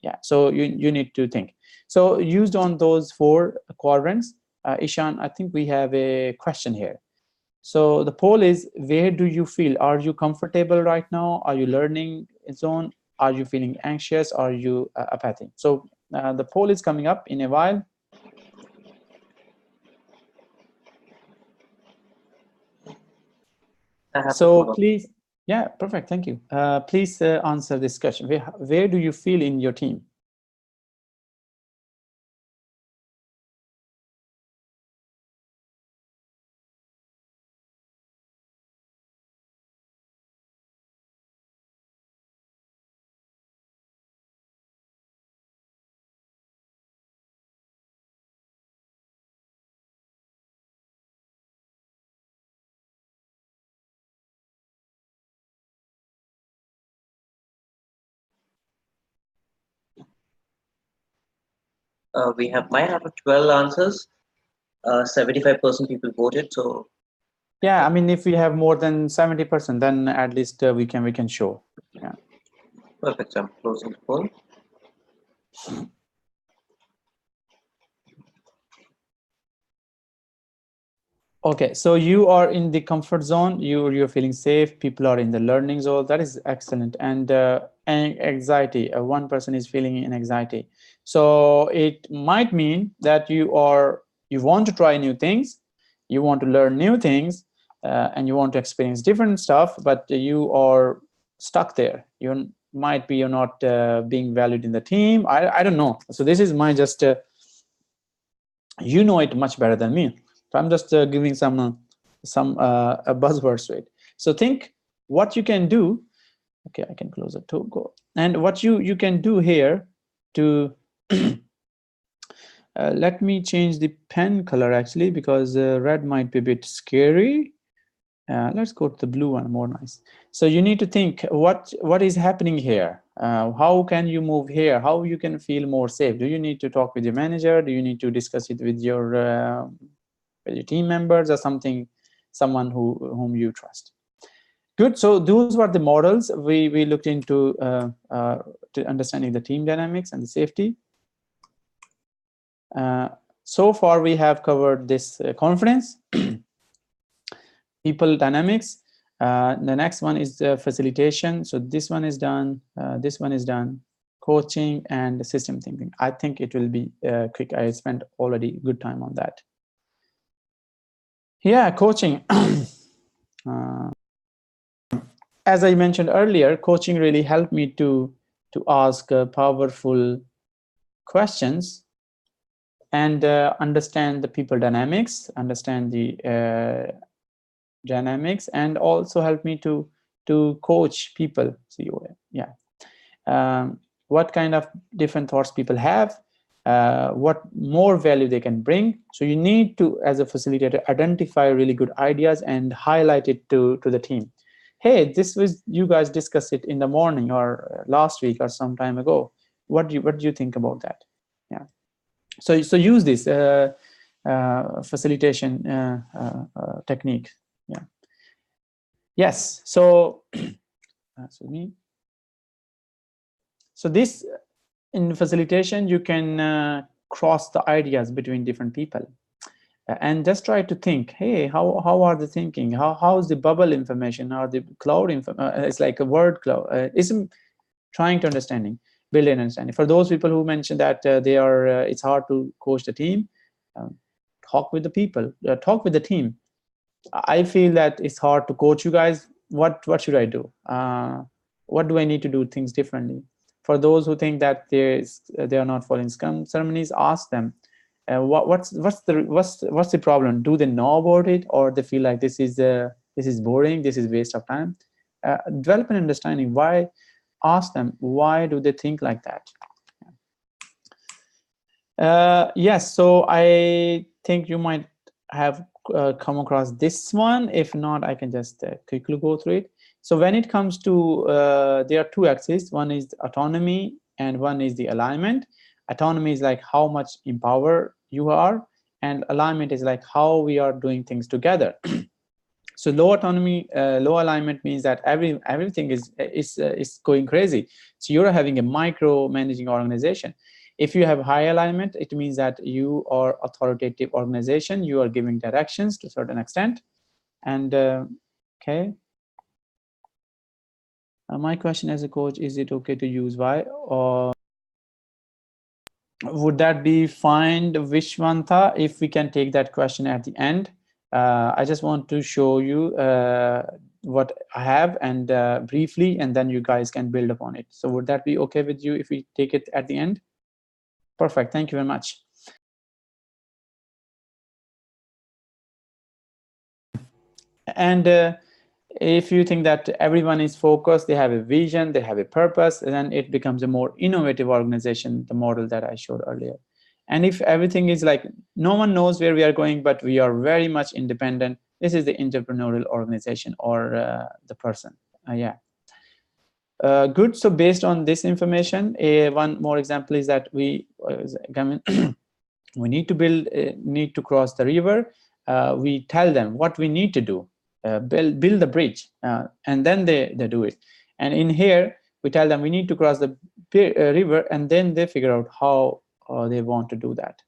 Yeah, so you need to think. So used on those 4 quadrants, Ishan, I think we have a question here. So the poll is, where do you feel? Are you comfortable right now? Are you learning zone? Are you feeling anxious? Are you apathic? So the poll is coming up in a while. So please, yeah, perfect. Thank you. Please answer this question. Where do you feel in your team? We might have 12 answers. 75% people voted. So Yeah, I mean, if we have more than 70%, then at least we can show. Yeah. perfect. So I'm closing the poll. Okay, so you are in the comfort zone. You're feeling safe. People are in the learning zone. That is excellent. And anxiety. One person is feeling in anxiety. So it might mean that you want to try new things, you want to learn new things, and you want to experience different stuff. But you are stuck there. You're not being valued in the team. I don't know. So this is my just. You know it much better than me. So I'm just giving some buzzwords to it. So think what you can do. Okay, I can close it to go. And what you can do here to let me change the pen color actually, because red might be a bit scary. Let's go to the blue one, more nice. So you need to think what is happening here. How can you move here? How you can feel more safe? Do you need to talk with your manager? Do you need to discuss it with your team members or someone whom you trust? Good. So those were the models we looked into to understanding the team dynamics and the safety. So far we have covered this confidence, people dynamics. The next one is facilitation. So this one is done. This one is done. Coaching and system thinking. I think it will be quick. I spent already good time on that. Yeah, coaching. As I mentioned earlier, coaching really helped me to ask powerful questions and understand the people dynamics, understand the dynamics, and also help me to coach people. What kind of different thoughts people have, what more value they can bring. So you need to, as a facilitator, identify really good ideas and highlight it to the team. Hey, this was, you guys discussed it in the morning or last week or some time ago. What do you think about that? Yeah. So use this facilitation technique. Yeah. Yes. So that's me. So this, in facilitation, you can cross the ideas between different people and just try to think, hey, how are they thinking? How's the bubble information or the cloud information? It's like a word cloud. Isn't trying to build an understanding. For those people who mentioned that it's hard to coach the team, talk with the people, talk with the team. I feel that it's hard to coach you guys. What should I do? What do I need to do things differently? For those who think that they are not following Scrum ceremonies, ask them, what's the problem? Do they know about it, or they feel like this is boring, this is waste of time? Develop an understanding. Why? Ask them, why do they think like that? Yes, so I think you might have come across this one. If not, I can just quickly go through it. So when it comes to, there are two axes. One is autonomy and one is the alignment. Autonomy is like how much empowered you are, and alignment is like how we are doing things together. So low autonomy, low alignment means that everything is going crazy. So you're having a micro managing organization. If you have high alignment, it means that you are authoritative organization. You are giving directions to a certain extent. And okay. My question as a coach, is it okay to use why? Or would that be fine, Vishwanta, if we can take that question at the end? I just want to show you what I have and briefly, and then you guys can build upon it. So would that be okay with you if we take it at the end? Perfect. Thank you very much. And if you think that everyone is focused, they have a vision, they have a purpose, then it becomes a more innovative organization, the model that I showed earlier. And if everything is like, no one knows where we are going, but we are very much independent, this is the entrepreneurial organization or the person. Good. So based on this information, one more example is that we we need to need to cross the river. We tell them what we need to do, build the bridge, and then they do it. And in here, we tell them we need to cross the river, and then they figure out how they want to do that.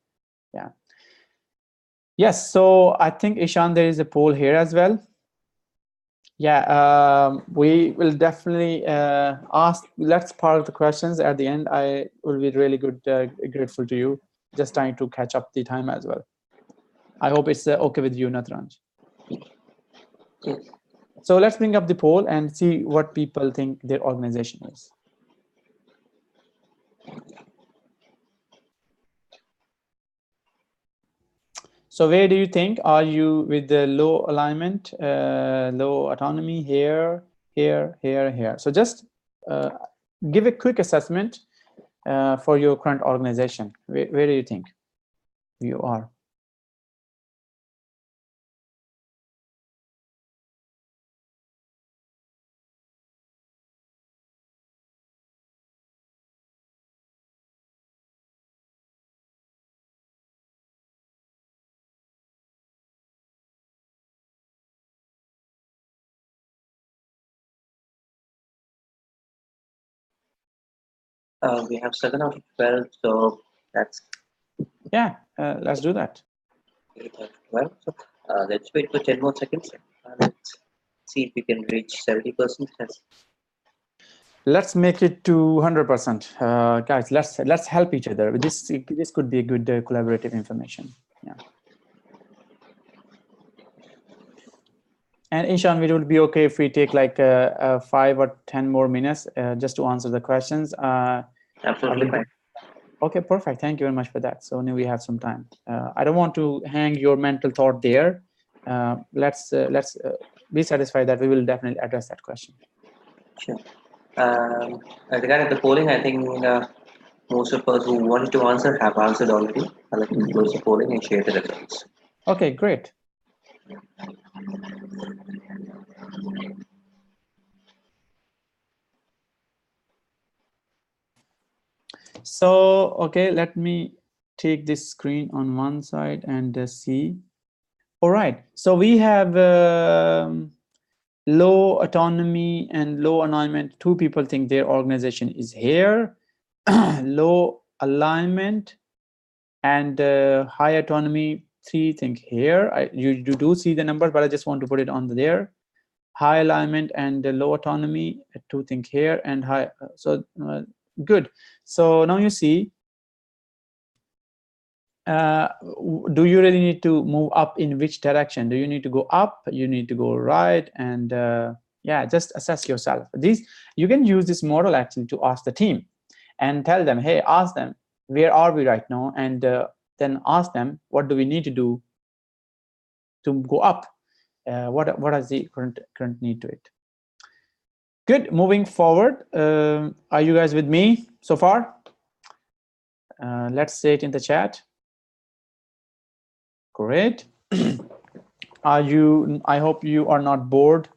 Yeah. Yes. So I think, Ishan, there is a poll here as well. Yeah, we will definitely ask. Let's park the questions at the end. I will be really grateful to you. Just trying to catch up the time as well. I hope it's okay with you, Natranj. Yes. So let's bring up the poll and see what people think their organization is. So where do you think? Are you with the low alignment, low autonomy, here, here, here, here? So just give a quick assessment for your current organization. Where do you think you are? We have 7 out of 12, so that's... Yeah, let's do that. 8 out of 12. So, let's wait for 10 more seconds. Let's see if we can reach 70%. Let's make it to 100%. Guys, let's help each other. This could be a good collaborative information. Yeah. And Ishan, it would be okay if we take like 5 or 10 more minutes just to answer the questions. Absolutely fine. Okay, perfect. Thank you very much for that. So now we have some time. I don't want to hang your mental thought there. Let's be satisfied that we will definitely address that question. Sure. Regarding the polling, I think most of us who wanted to answer have answered already. I'll let you close the polling and share the results. Okay, great. So, okay, let me take this screen on one side and see. All right, so we have low autonomy and low alignment. 2 people think their organization is here. Low alignment and high autonomy, 3 think here. You do see the numbers, but I just want to put it on there. High alignment and low autonomy, 2 think here, and high. So good. So now you see, do you really need to move up in which direction? Do you need to go up? You need to go right? And yeah, just assess yourself. You can use this model actually to ask the team and tell them, hey, ask them, where are we right now? And then ask them, what do we need to do to go up? What is the current need to it? Good. Moving forward, are you guys with me so far? Let's say it in the chat. Great. Are you? I hope you are not bored.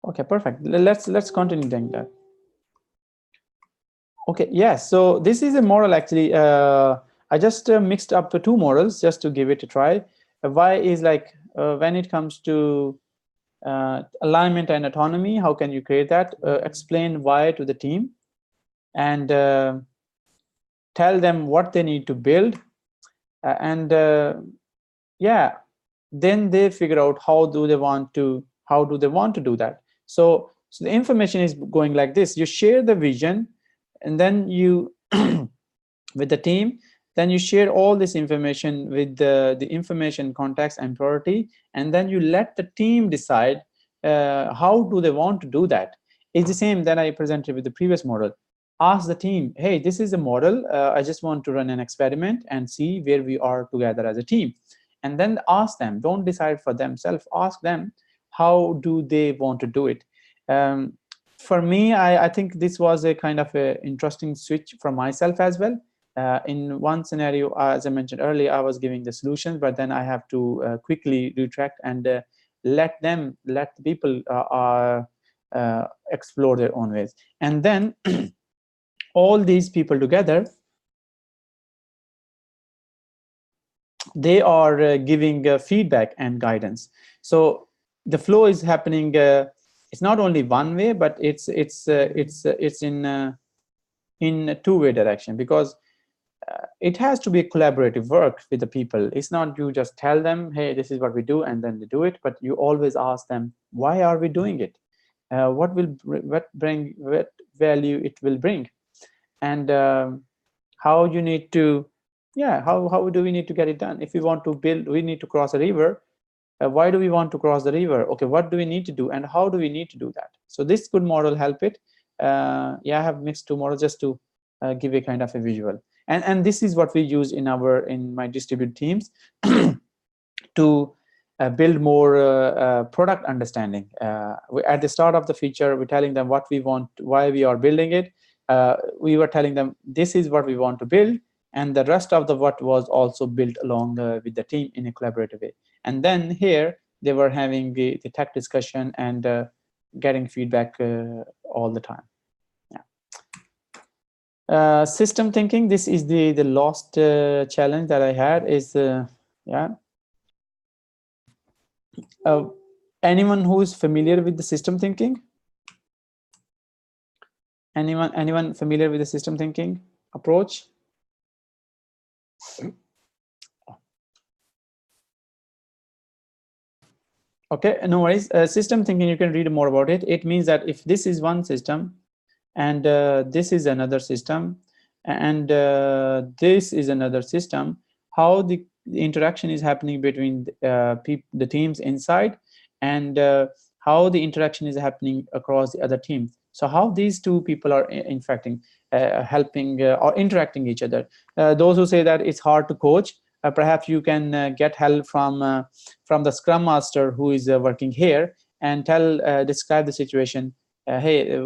Okay, perfect. Let's continue doing that. Okay, yeah. So this is a model actually. I just mixed up the 2 models just to give it a try. Why is like when it comes to alignment and autonomy, how can you create that? Explain why to the team, and tell them what they need to build, and yeah, then they figure out how do they want to do that. So the information is going like this. You share the vision, and then you with the team, Then you share all this information with the information, context, and priority, and then you let the team decide how do they want to do that. It's the same that I presented with the previous model. Ask the team, hey, this is a model. I just want to run an experiment and see where we are together as a team. And then ask them, don't decide for themselves, ask them how do they want to do it. For me, I think this was a kind of a interesting switch for myself as well. In one scenario, as I mentioned earlier, I was giving the solutions, but then I have to quickly retract and let the people explore their own ways. And then all these people together, they are giving feedback and guidance. So the flow is happening. It's not only one way, but it's in a two-way direction, because it has to be collaborative work with the people. It's not you just tell them, hey, this is what we do, and then they do it, but you always ask them, why are we doing it? What value it will bring, and how you need to, how do we need to get it done? If we want to build, we need to cross a river. Why do we want to cross the river? Okay, what do we need to do, and how do we need to do that? So this good model help it. I have mixed two models just to give a kind of a visual. And this is what we use in my distributed teams to build more product understanding. At the start of the feature, we're telling them what we want, why we are building it. We were telling them this is what we want to build, and the rest of the what was also built along with the team in a collaborative way. And then here they were having the tech discussion and getting feedback all the time. System thinking, this is the last challenge that I had is anyone who is familiar with the system thinking? Anyone familiar with the system thinking approach? Okay, no worries. System thinking, you can read more about it. It means that if this is one system, and this is another system, and this is another system, how the interaction is happening between the teams inside, and how the interaction is happening across the other teams. So how these two people are helping or interacting each other. Those who say that it's hard to coach, perhaps you can get help from the Scrum Master who is working here, and describe the situation. Hey,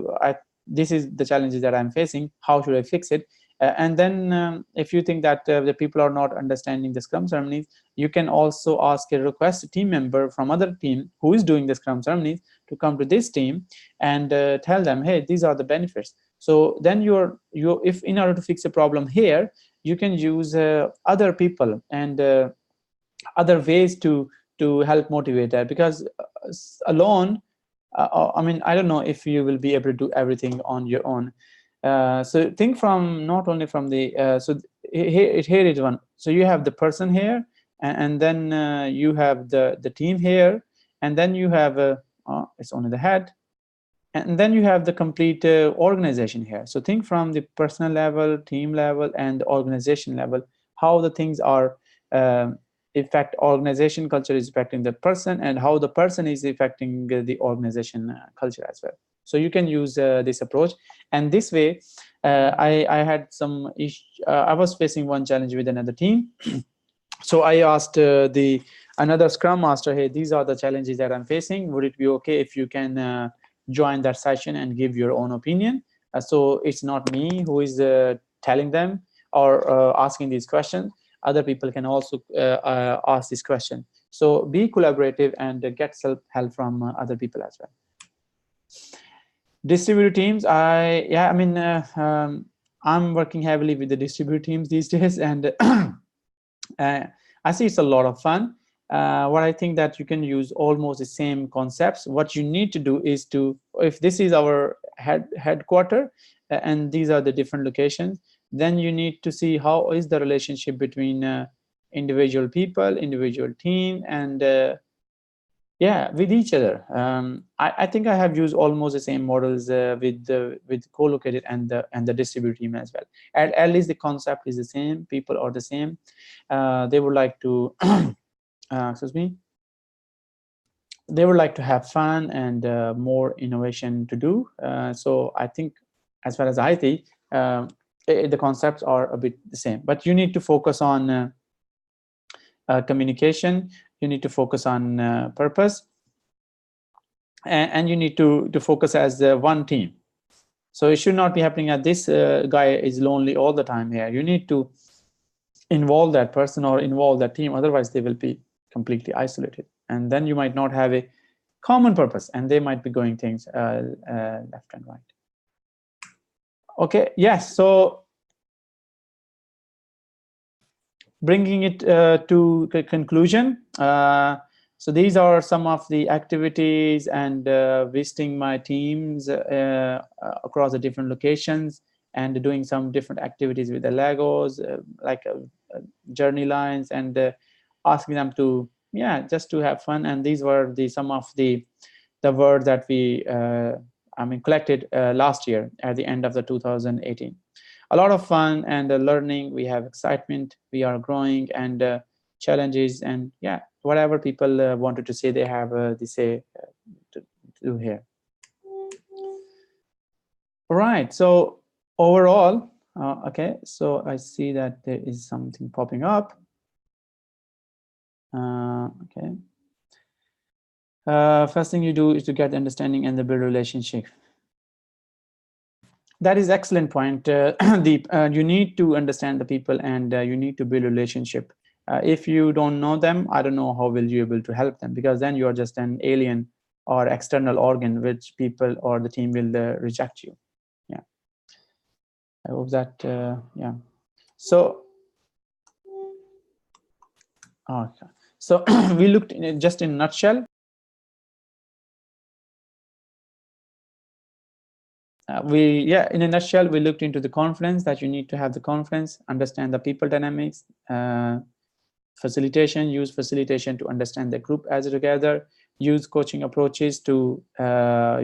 this is the challenges that I'm facing. How should I fix it? And then if you think that the people are not understanding the Scrum ceremonies, you can also ask a request a team member from other team who is doing the Scrum ceremonies to come to this team and tell them, hey, these are the benefits. So then if in order to fix a problem here, you can use other people and other ways to help motivate that, because alone, I mean, I don't know if you will be able to do everything on your own. So think from not only from the here is one. So you have the person here, and then you have the team here, and then you have it's only the head, and then you have the complete organization here. So think from the personal level, team level, and the organization level, how the things are affect organization culture is affecting the person, and how the person is affecting the organization culture as well. So you can use this approach. And this way, I had some I was facing one challenge with another team. So I asked another Scrum Master, hey, these are the challenges that I'm facing. Would it be okay if you can join that session and give your own opinion? So it's not me who is telling them or asking these questions. Other people can also ask this question. So be collaborative and get help from other people as well. Distributed teams, I'm working heavily with the distributed teams these days, and I see it's a lot of fun. What I think that you can use almost the same concepts. What you need to do is if this is our headquarter and these are the different locations, then you need to see how is the relationship between individual people, individual team, and Yeah, with each other. I think I have used almost the same models with co-located and the distributed team as well. At least the concept is the same. People are the same. They would like to excuse me. They would like to have fun and more innovation to do. So I think, as far as I think, the concepts are a bit the same. But you need to focus on communication. You need to focus on purpose. And you need to focus as one team. So it should not be happening that this guy is lonely all the time here. You need to involve that person or involve that team. Otherwise, they will be completely isolated. And then you might not have a common purpose, and they might be going things left and right. Okay, yes. So bringing it to conclusion. So these are some of the activities and visiting my teams across the different locations and doing some different activities with the Legos, like journey lines, and asking them to, yeah, just to have fun. And these were some of the words that we collected last year at the end of the 2018. A lot of fun and learning. We have excitement. We are growing, and challenges, and yeah, whatever people wanted to say, they have they say to do here. All right. So overall, okay. So I see that there is something popping up. Okay. First thing you do is to get understanding and the build relationship. That is excellent point. You need to understand the people, and you need to build a relationship. If you don't know them, I don't know how will you be able to help them, because then you are just an alien or external organ, which people or the team will reject you. Yeah, I hope that, yeah. So, okay. So we looked just in a nutshell. In a nutshell, we looked into the confidence, that you need to have the confidence, understand the people dynamics, facilitation, use facilitation to understand the group as together, use coaching approaches to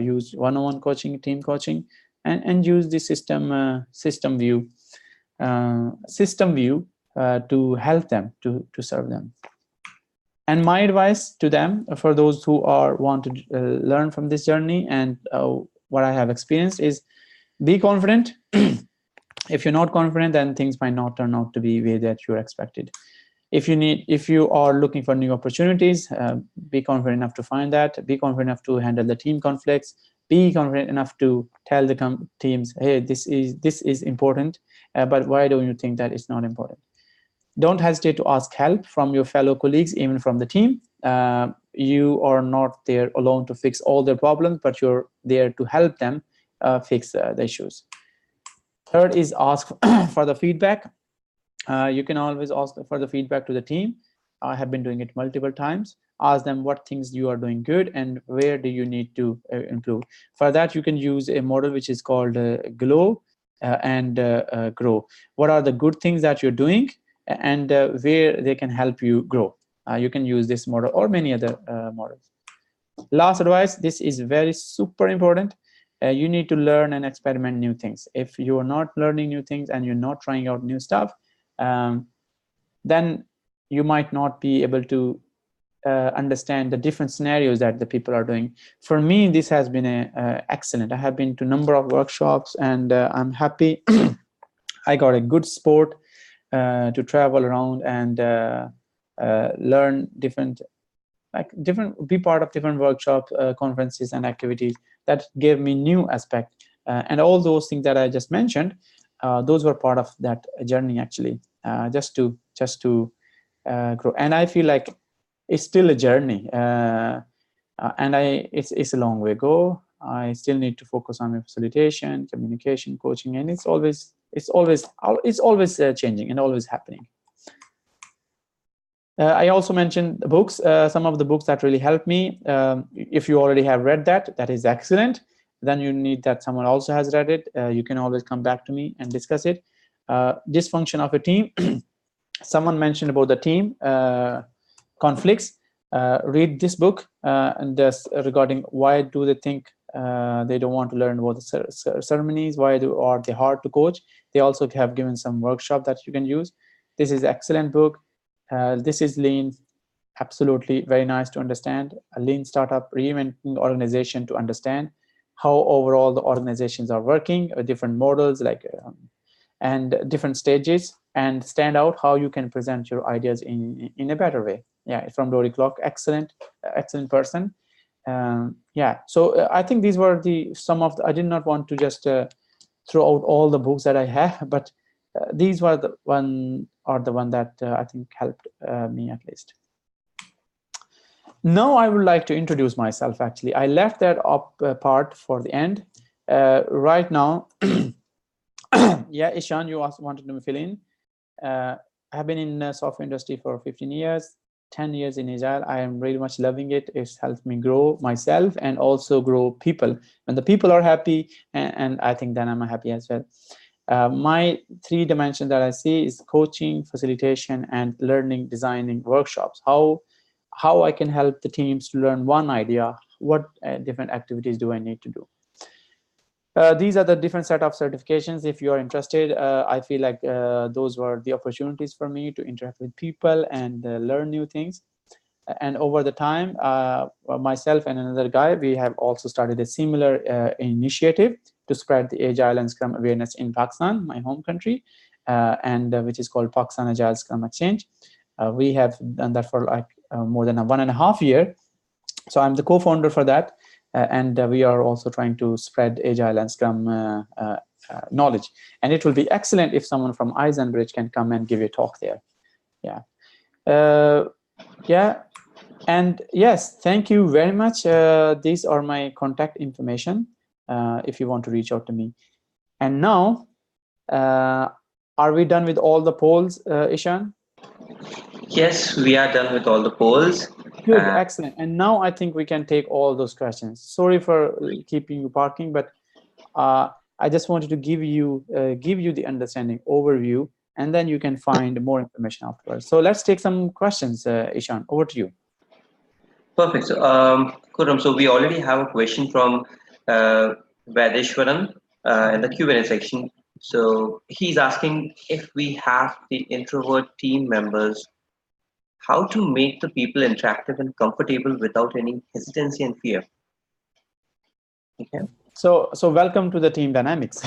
use one-on-one coaching, team coaching, and use the system view to help them, to serve them. And my advice to them, for those who want to learn from this journey and what I have experienced, is be confident. If you're not confident, then things might not turn out to be the way that you're expected. If you are looking for new opportunities, be confident enough to find that. Be confident enough to handle the team conflicts. Be confident enough to tell the teams, hey, this is important, but why don't you think that it's not important? Don't hesitate to ask help from your fellow colleagues, even from the team. You are not there alone to fix all their problems, but you're there to help them fix the issues. Third is ask for the feedback. You can always ask for the feedback to the team. I have been doing it multiple times. Ask them what things you are doing good and where do you need to improve. For that, you can use a model which is called GLOW and GROW. What are the good things that you're doing, and where they can help you grow? You can use this model or many other models. Last advice, this is very super important. You need to learn and experiment new things. If you are not learning new things and you're not trying out new stuff, then you might not be able to understand the different scenarios that the people are doing. For me, this has been excellent. I have been to a number of workshops, and I'm happy. I got a good support to travel around and learn be part of different workshops, conferences, and activities that gave me new aspect. And all those things that I just mentioned, those were part of that journey, actually, just to grow. And I feel like it's still a journey, and it's a long way to go. I still need to focus on my facilitation, communication, coaching, and it's always changing and always happening. I also mentioned the books, some of the books that really helped me. If you already have read that is excellent. Then you need that someone also has read it. You can always come back to me and discuss it. Dysfunction of a team. Someone mentioned about the team conflicts. read this book and this regarding why do they think they don't want to learn about the ceremonies, are they hard to coach. They also have given some workshop that you can use. This is excellent book. This is lean, absolutely very nice to understand. A lean startup reinventing organization to understand how overall the organizations are working, different models and different stages, and stand out how you can present your ideas in a better way. Yeah, from Dory Clock, excellent person. Yeah, so I think these were some of the, I did not want to just throw out all the books that I have, but these were the one that I think helped me at least. Now I would like to introduce myself. Actually, I left that up part for the end. Right now, yeah, Ishan, you also wanted to fill in. I have been in the software industry for 15 years, 10 years in Agile. I am really much loving it. It's helped me grow myself and also grow people. When the people are happy, and I think then I'm happy as well. My 3 dimensions that I see is coaching, facilitation, and learning, designing workshops. How I can help the teams to learn one idea, what different activities do I need to do. These are the different set of certifications. If you are interested, I feel like those were the opportunities for me to interact with people and learn new things. And over the time, myself and another guy, we have also started a similar initiative to spread the Agile and Scrum awareness in Pakistan, my home country, and which is called Pakistan Agile Scrum Exchange. We have done that for like more than 1.5 years. So I'm the co-founder for that. And we are also trying to spread Agile and Scrum knowledge. And it will be excellent if someone from Eisenbridge can come and give a talk there. Yeah. Yeah. And yes, thank you very much. These are my contact information if you want to reach out to me. And now, are we done with all the polls, Ishan? Yes, we are done with all the polls. Good, excellent. And now I think we can take all those questions. Sorry for keeping you parking, but I just wanted to give you the understanding overview, and then you can find more information afterwards. So let's take some questions, Ishan. Over to you. Perfect. So, Khurram, so we already have a question from Vadeshwaran in the Q&A section. So he's asking if we have the introvert team members, how to make the people interactive and comfortable without any hesitancy and fear. Okay. So welcome to the team dynamics.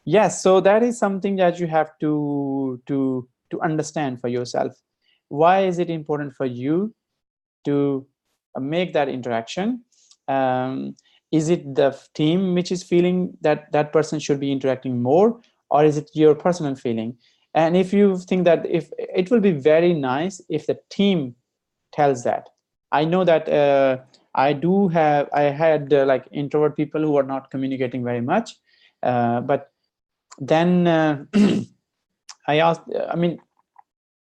Yes, so that is something that you have to understand for yourself. Why is it important for you to make that interaction? Is it the team which is feeling that person should be interacting more, or is it your personal feeling? And if you think that if it will be very nice if the team tells that. I know that I had like introvert people who are not communicating very much, but then I asked,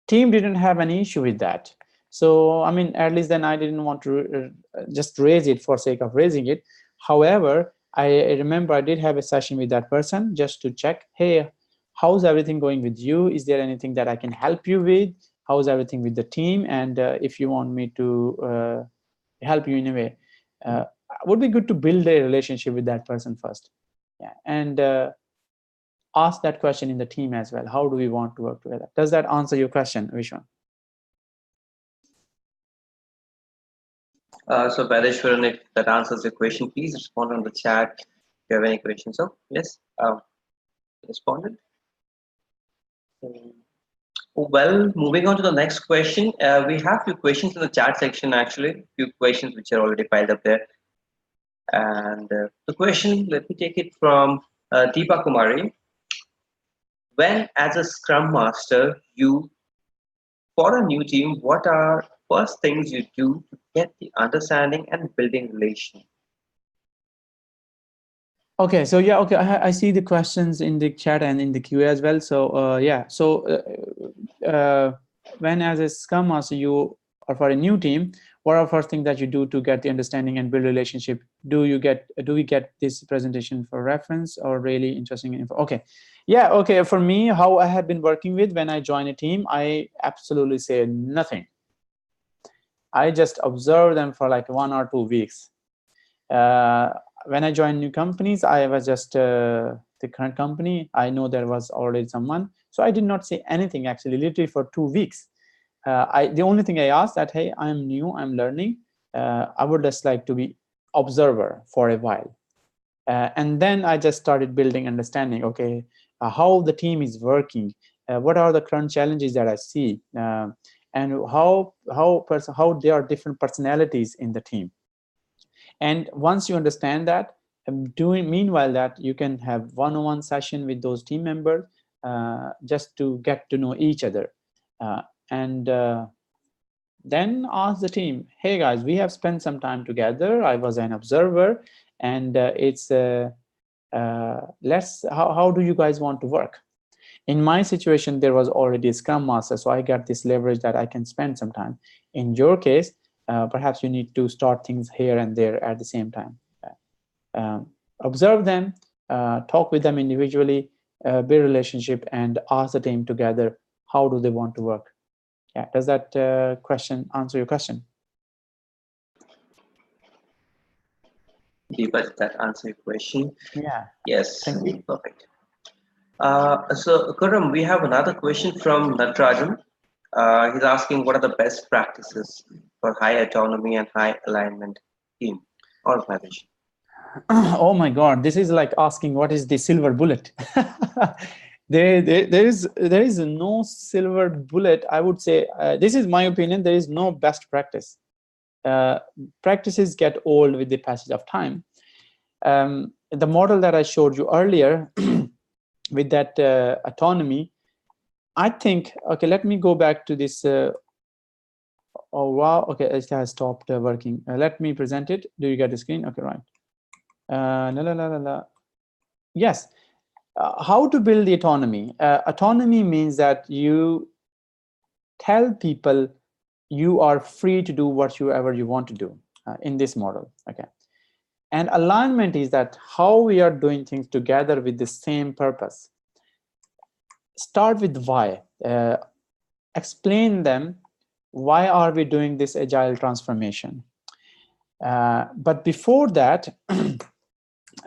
team didn't have any issue with that. So, at least then I didn't want to just raise it for sake of raising it. However, I remember I did have a session with that person just to check, hey, how's everything going with you? Is there anything that I can help you with? How's everything with the team? And if you want me to help you in a way, would be good to build a relationship with that person first. Yeah, and ask that question in the team as well. How do we want to work together? Does that answer your question, Vishwan? So Badeshwaran, if that answers your question, please respond on the chat if you have any questions. So yes, responded. Well, moving on to the next question, we have a few questions in the chat section. Actually, few questions which are already piled up there. And the question, let me take it from Deepa Kumari. When, as a Scrum Master, for a new team, what are first things you do to get the understanding and building relation? Okay, so yeah, okay, I see the questions in the chat and in the queue as well. So yeah, so when as a Scrum Master you or for a new team, what are first things that you do to get the understanding and build relationship? Do we get this presentation for reference or really interesting info? Okay, yeah, okay. For me, how I have been working with when I join a team, I absolutely say nothing. I just observed them for like 1 or 2 weeks. When I joined new companies, I was just the current company. I know there was already someone, so I did not say anything actually, literally for 2 weeks. The only thing I asked that, hey, I'm new, I'm learning. I would just like to be observer for a while. And then I just started building understanding, okay, how the team is working, what are the current challenges that I see, and how there are different personalities in the team. And once you understand that, meanwhile that you can have one-on-one session with those team members, just to get to know each other, and then ask the team, hey guys, we have spent some time together, I was an observer, and how do you guys want to work? In my situation, there was already a Scrum Master, so I got this leverage that I can spend some time. In your case, perhaps you need to start things here and there at the same time. Observe them, talk with them individually, build relationship, and ask the team together, how do they want to work? Yeah, does that question answer your question? Deepak, that answer your question? Yeah. Yes, Thank you. perfect. So, Karam, we have another question from Natrajan. He's asking, what are the best practices for high autonomy and high alignment team organization? Oh my God, this is like asking what is the silver bullet. There is no silver bullet. I would say, this is my opinion, there is no best practice. Practices get old with the passage of time. The model that I showed you earlier with that autonomy, I think, okay, let me go back to this. Oh, wow. Okay, it has stopped working. Let me present it. Do you get the screen? Okay, right. Yes. How to build the autonomy? Autonomy means that you tell people you are free to do whatever you want to do in this model. Okay. And alignment is that how we are doing things together with the same purpose. Start with why. Explain them, why are we doing this agile transformation? But before that,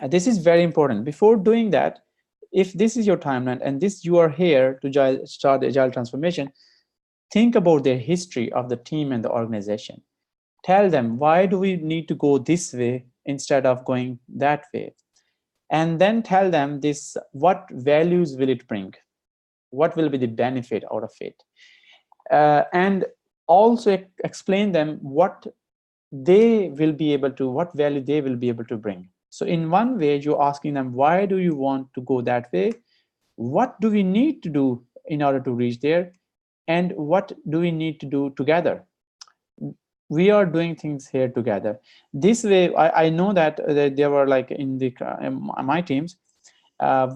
this is very important. Before doing that, if this is your timeline and you are here to start the agile transformation, think about the history of the team and the organization. Tell them, why do we need to go this way instead of going that way? And then tell them this, what values will it bring? What will be the benefit out of it? And also explain them what value they will be able to bring. So in one way, you're asking them, why do you want to go that way? What do we need to do in order to reach there? And what do we need to do together? We are doing things here together. This way, I know that there were like in my teams,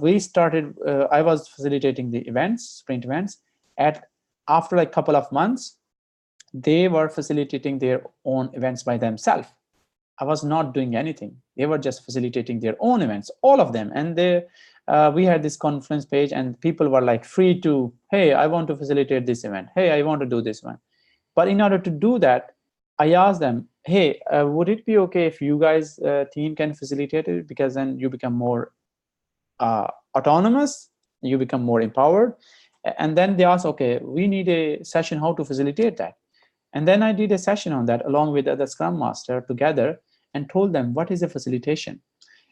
we started, I was facilitating the events, sprint events. After like a couple of months, they were facilitating their own events by themselves. I was not doing anything. They were just facilitating their own events, all of them. And we had this conference page and people were like free to, hey, I want to facilitate this event. Hey, I want to do this one. But in order to do that, I asked them, hey, would it be okay if you guys team can facilitate it? Because then you become more autonomous, you become more empowered. And then they asked, okay, we need a session how to facilitate that. And then I did a session on that along with the Scrum Master together and told them what is a facilitation.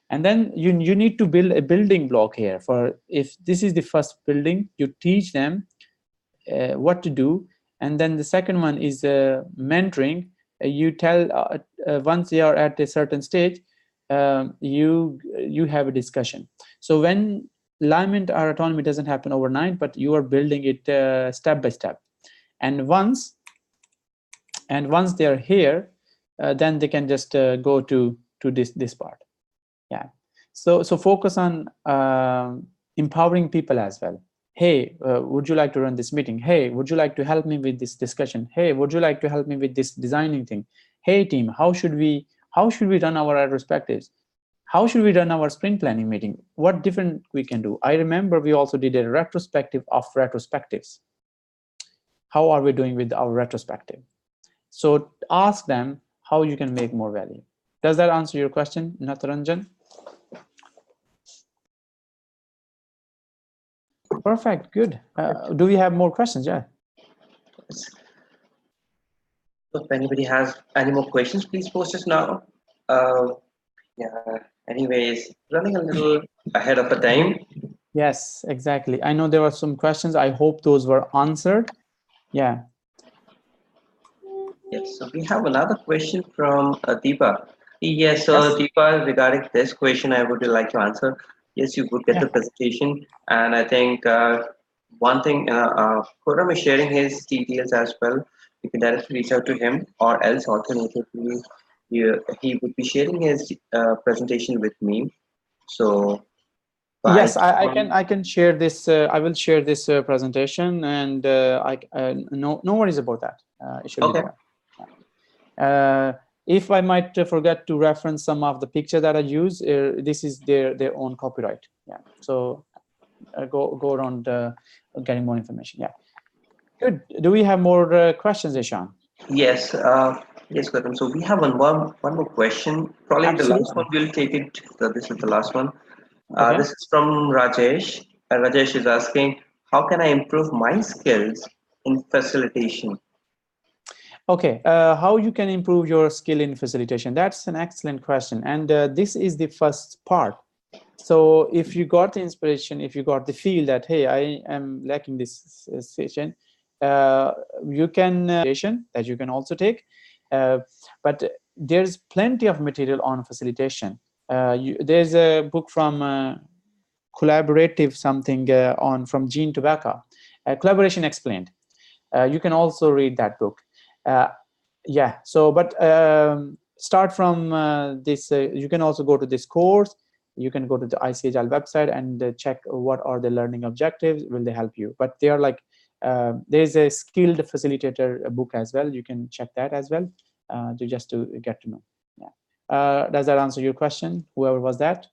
And then you need to build a building block here. For if this is the first building, you teach them what to do. And then the second one is mentoring. You tell once they are at a certain stage, you have a discussion. So when alignment or autonomy doesn't happen overnight, but you are building it step by step. And once they're here, then they can just go to this part. Yeah. So focus on empowering people as well. Hey, would you like to run this meeting? Hey, would you like to help me with this discussion? Hey, would you like to help me with this designing thing? Hey team, how should we run our retrospectives? How should we run our sprint planning meeting? What different we can do? I remember we also did a retrospective of retrospectives. How are we doing with our retrospective? So ask them how you can make more value. Does that answer your question, Natharanjan? Perfect, good. Do we have more questions? Yeah. If anybody has any more questions, please post us now. Yeah. Anyways, running a little ahead of the time. Yes, exactly. I know there were some questions. I hope those were answered. Yeah. Yes. So we have another question from Deepa. Yes. So Yes. Deepa, regarding this question, I would like to answer. Yes, you would get Yeah. the presentation, and I think one thing, Khurram is sharing his details as well. You can directly reach out to him, or else alternatively, he would be sharing his presentation with me. So by Yes, I can share this. I will share this presentation, and no worries about that. It should be okay. there. If I might forget to reference some of the picture that I use, this is their own copyright. Yeah. So go around getting more information. Yeah. Good. Do we have more questions, Ishan? Yes, yes, Gautam. So we have one more question. Probably the last Absolutely. one. We'll take it. This is the last one. Okay. This is from Rajesh. Rajesh is asking, how can I improve my skills in facilitation? Okay, how you can improve your skill in facilitation? That's an excellent question, and this is the first part. So if you got the inspiration, if you got the feel that, hey, I am lacking this session, you can that you can also take, but there's plenty of material on facilitation. There's a book from collaborative something on from Gene Tobacco, Collaboration Explained. You can also read that book. Yeah, so but start from this. You can also go to this course. You can go to the IC Agile website and check what are the learning objectives. Will they help you? But they are like there's a skilled facilitator book as well. You can check that as well to get to know. Yeah. Does that answer your question? Whoever was that?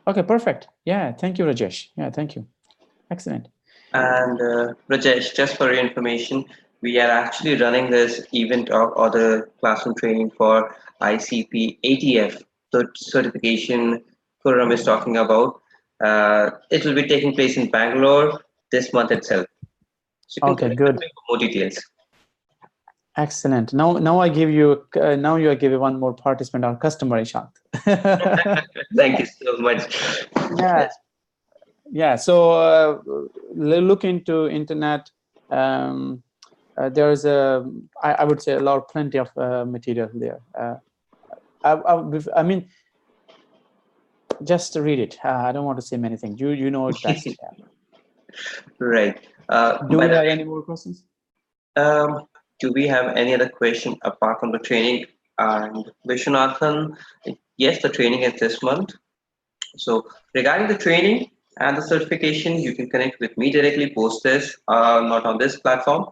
Okay, perfect. Yeah, thank you, Rajesh. Yeah, thank you. Excellent. And Rajesh, just for your information, we are actually running this event or the classroom training for ICP ATF, the certification Khurram is talking about. It will be taking place in Bangalore this month itself. So you can Okay, connect with good. me for more details. Excellent. Now I give you now you are giving one more participant our customer, Ishant. Thank you so much. Yeah, Yes. yeah. So look into internet. Um, there's I would say plenty of material there. I mean, just read it. I don't want to say many things. You know it best. Yeah. Right. Do By we the have way, any more questions? do we have any other question apart from the training? And Vishwanathan, yes, the training is this month. So regarding the training and the certification, you can connect with me directly, post this, not on this platform.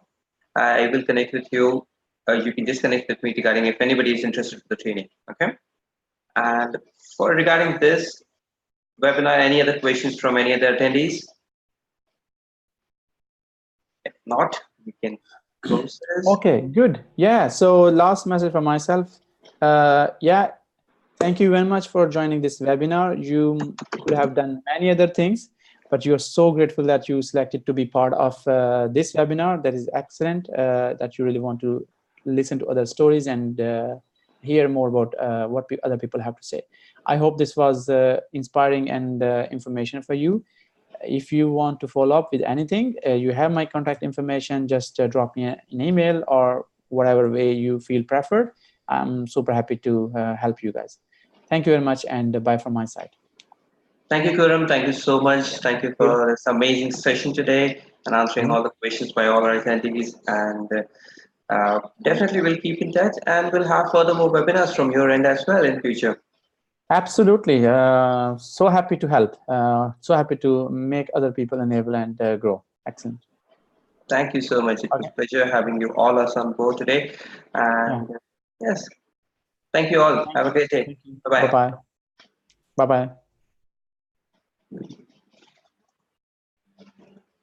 I will connect with you. You can just connect with me regarding if anybody is interested in the training. Okay. And for regarding this webinar, any other questions from any other attendees? If not, we can close this. Okay, good. Yeah. So last message from myself. Yeah. Thank you very much for joining this webinar. You could have done many other things, but you're so grateful that you selected to be part of this webinar. That is excellent, that you really want to listen to other stories and hear more about what other people have to say. I hope this was inspiring and information for you. If you want to follow up with anything, you have my contact information. Just drop me an email or whatever way you feel preferred. I'm super happy to help you guys. Thank you very much, and bye from my side. Thank you, Kuram. Thank you so much. Thank you Good. for this amazing session today and answering all the questions by all our attendees. And definitely we'll keep in touch and we'll have further more webinars from your end as well in future. Absolutely. So happy to help. So happy to make other people enable and grow. Excellent. Thank you so much. It was Okay. a pleasure having you all us on board today. Yeah. And yes, thank you all. Thank Have a you. great day. Thank you. Bye bye. Bye-bye. Bye-bye.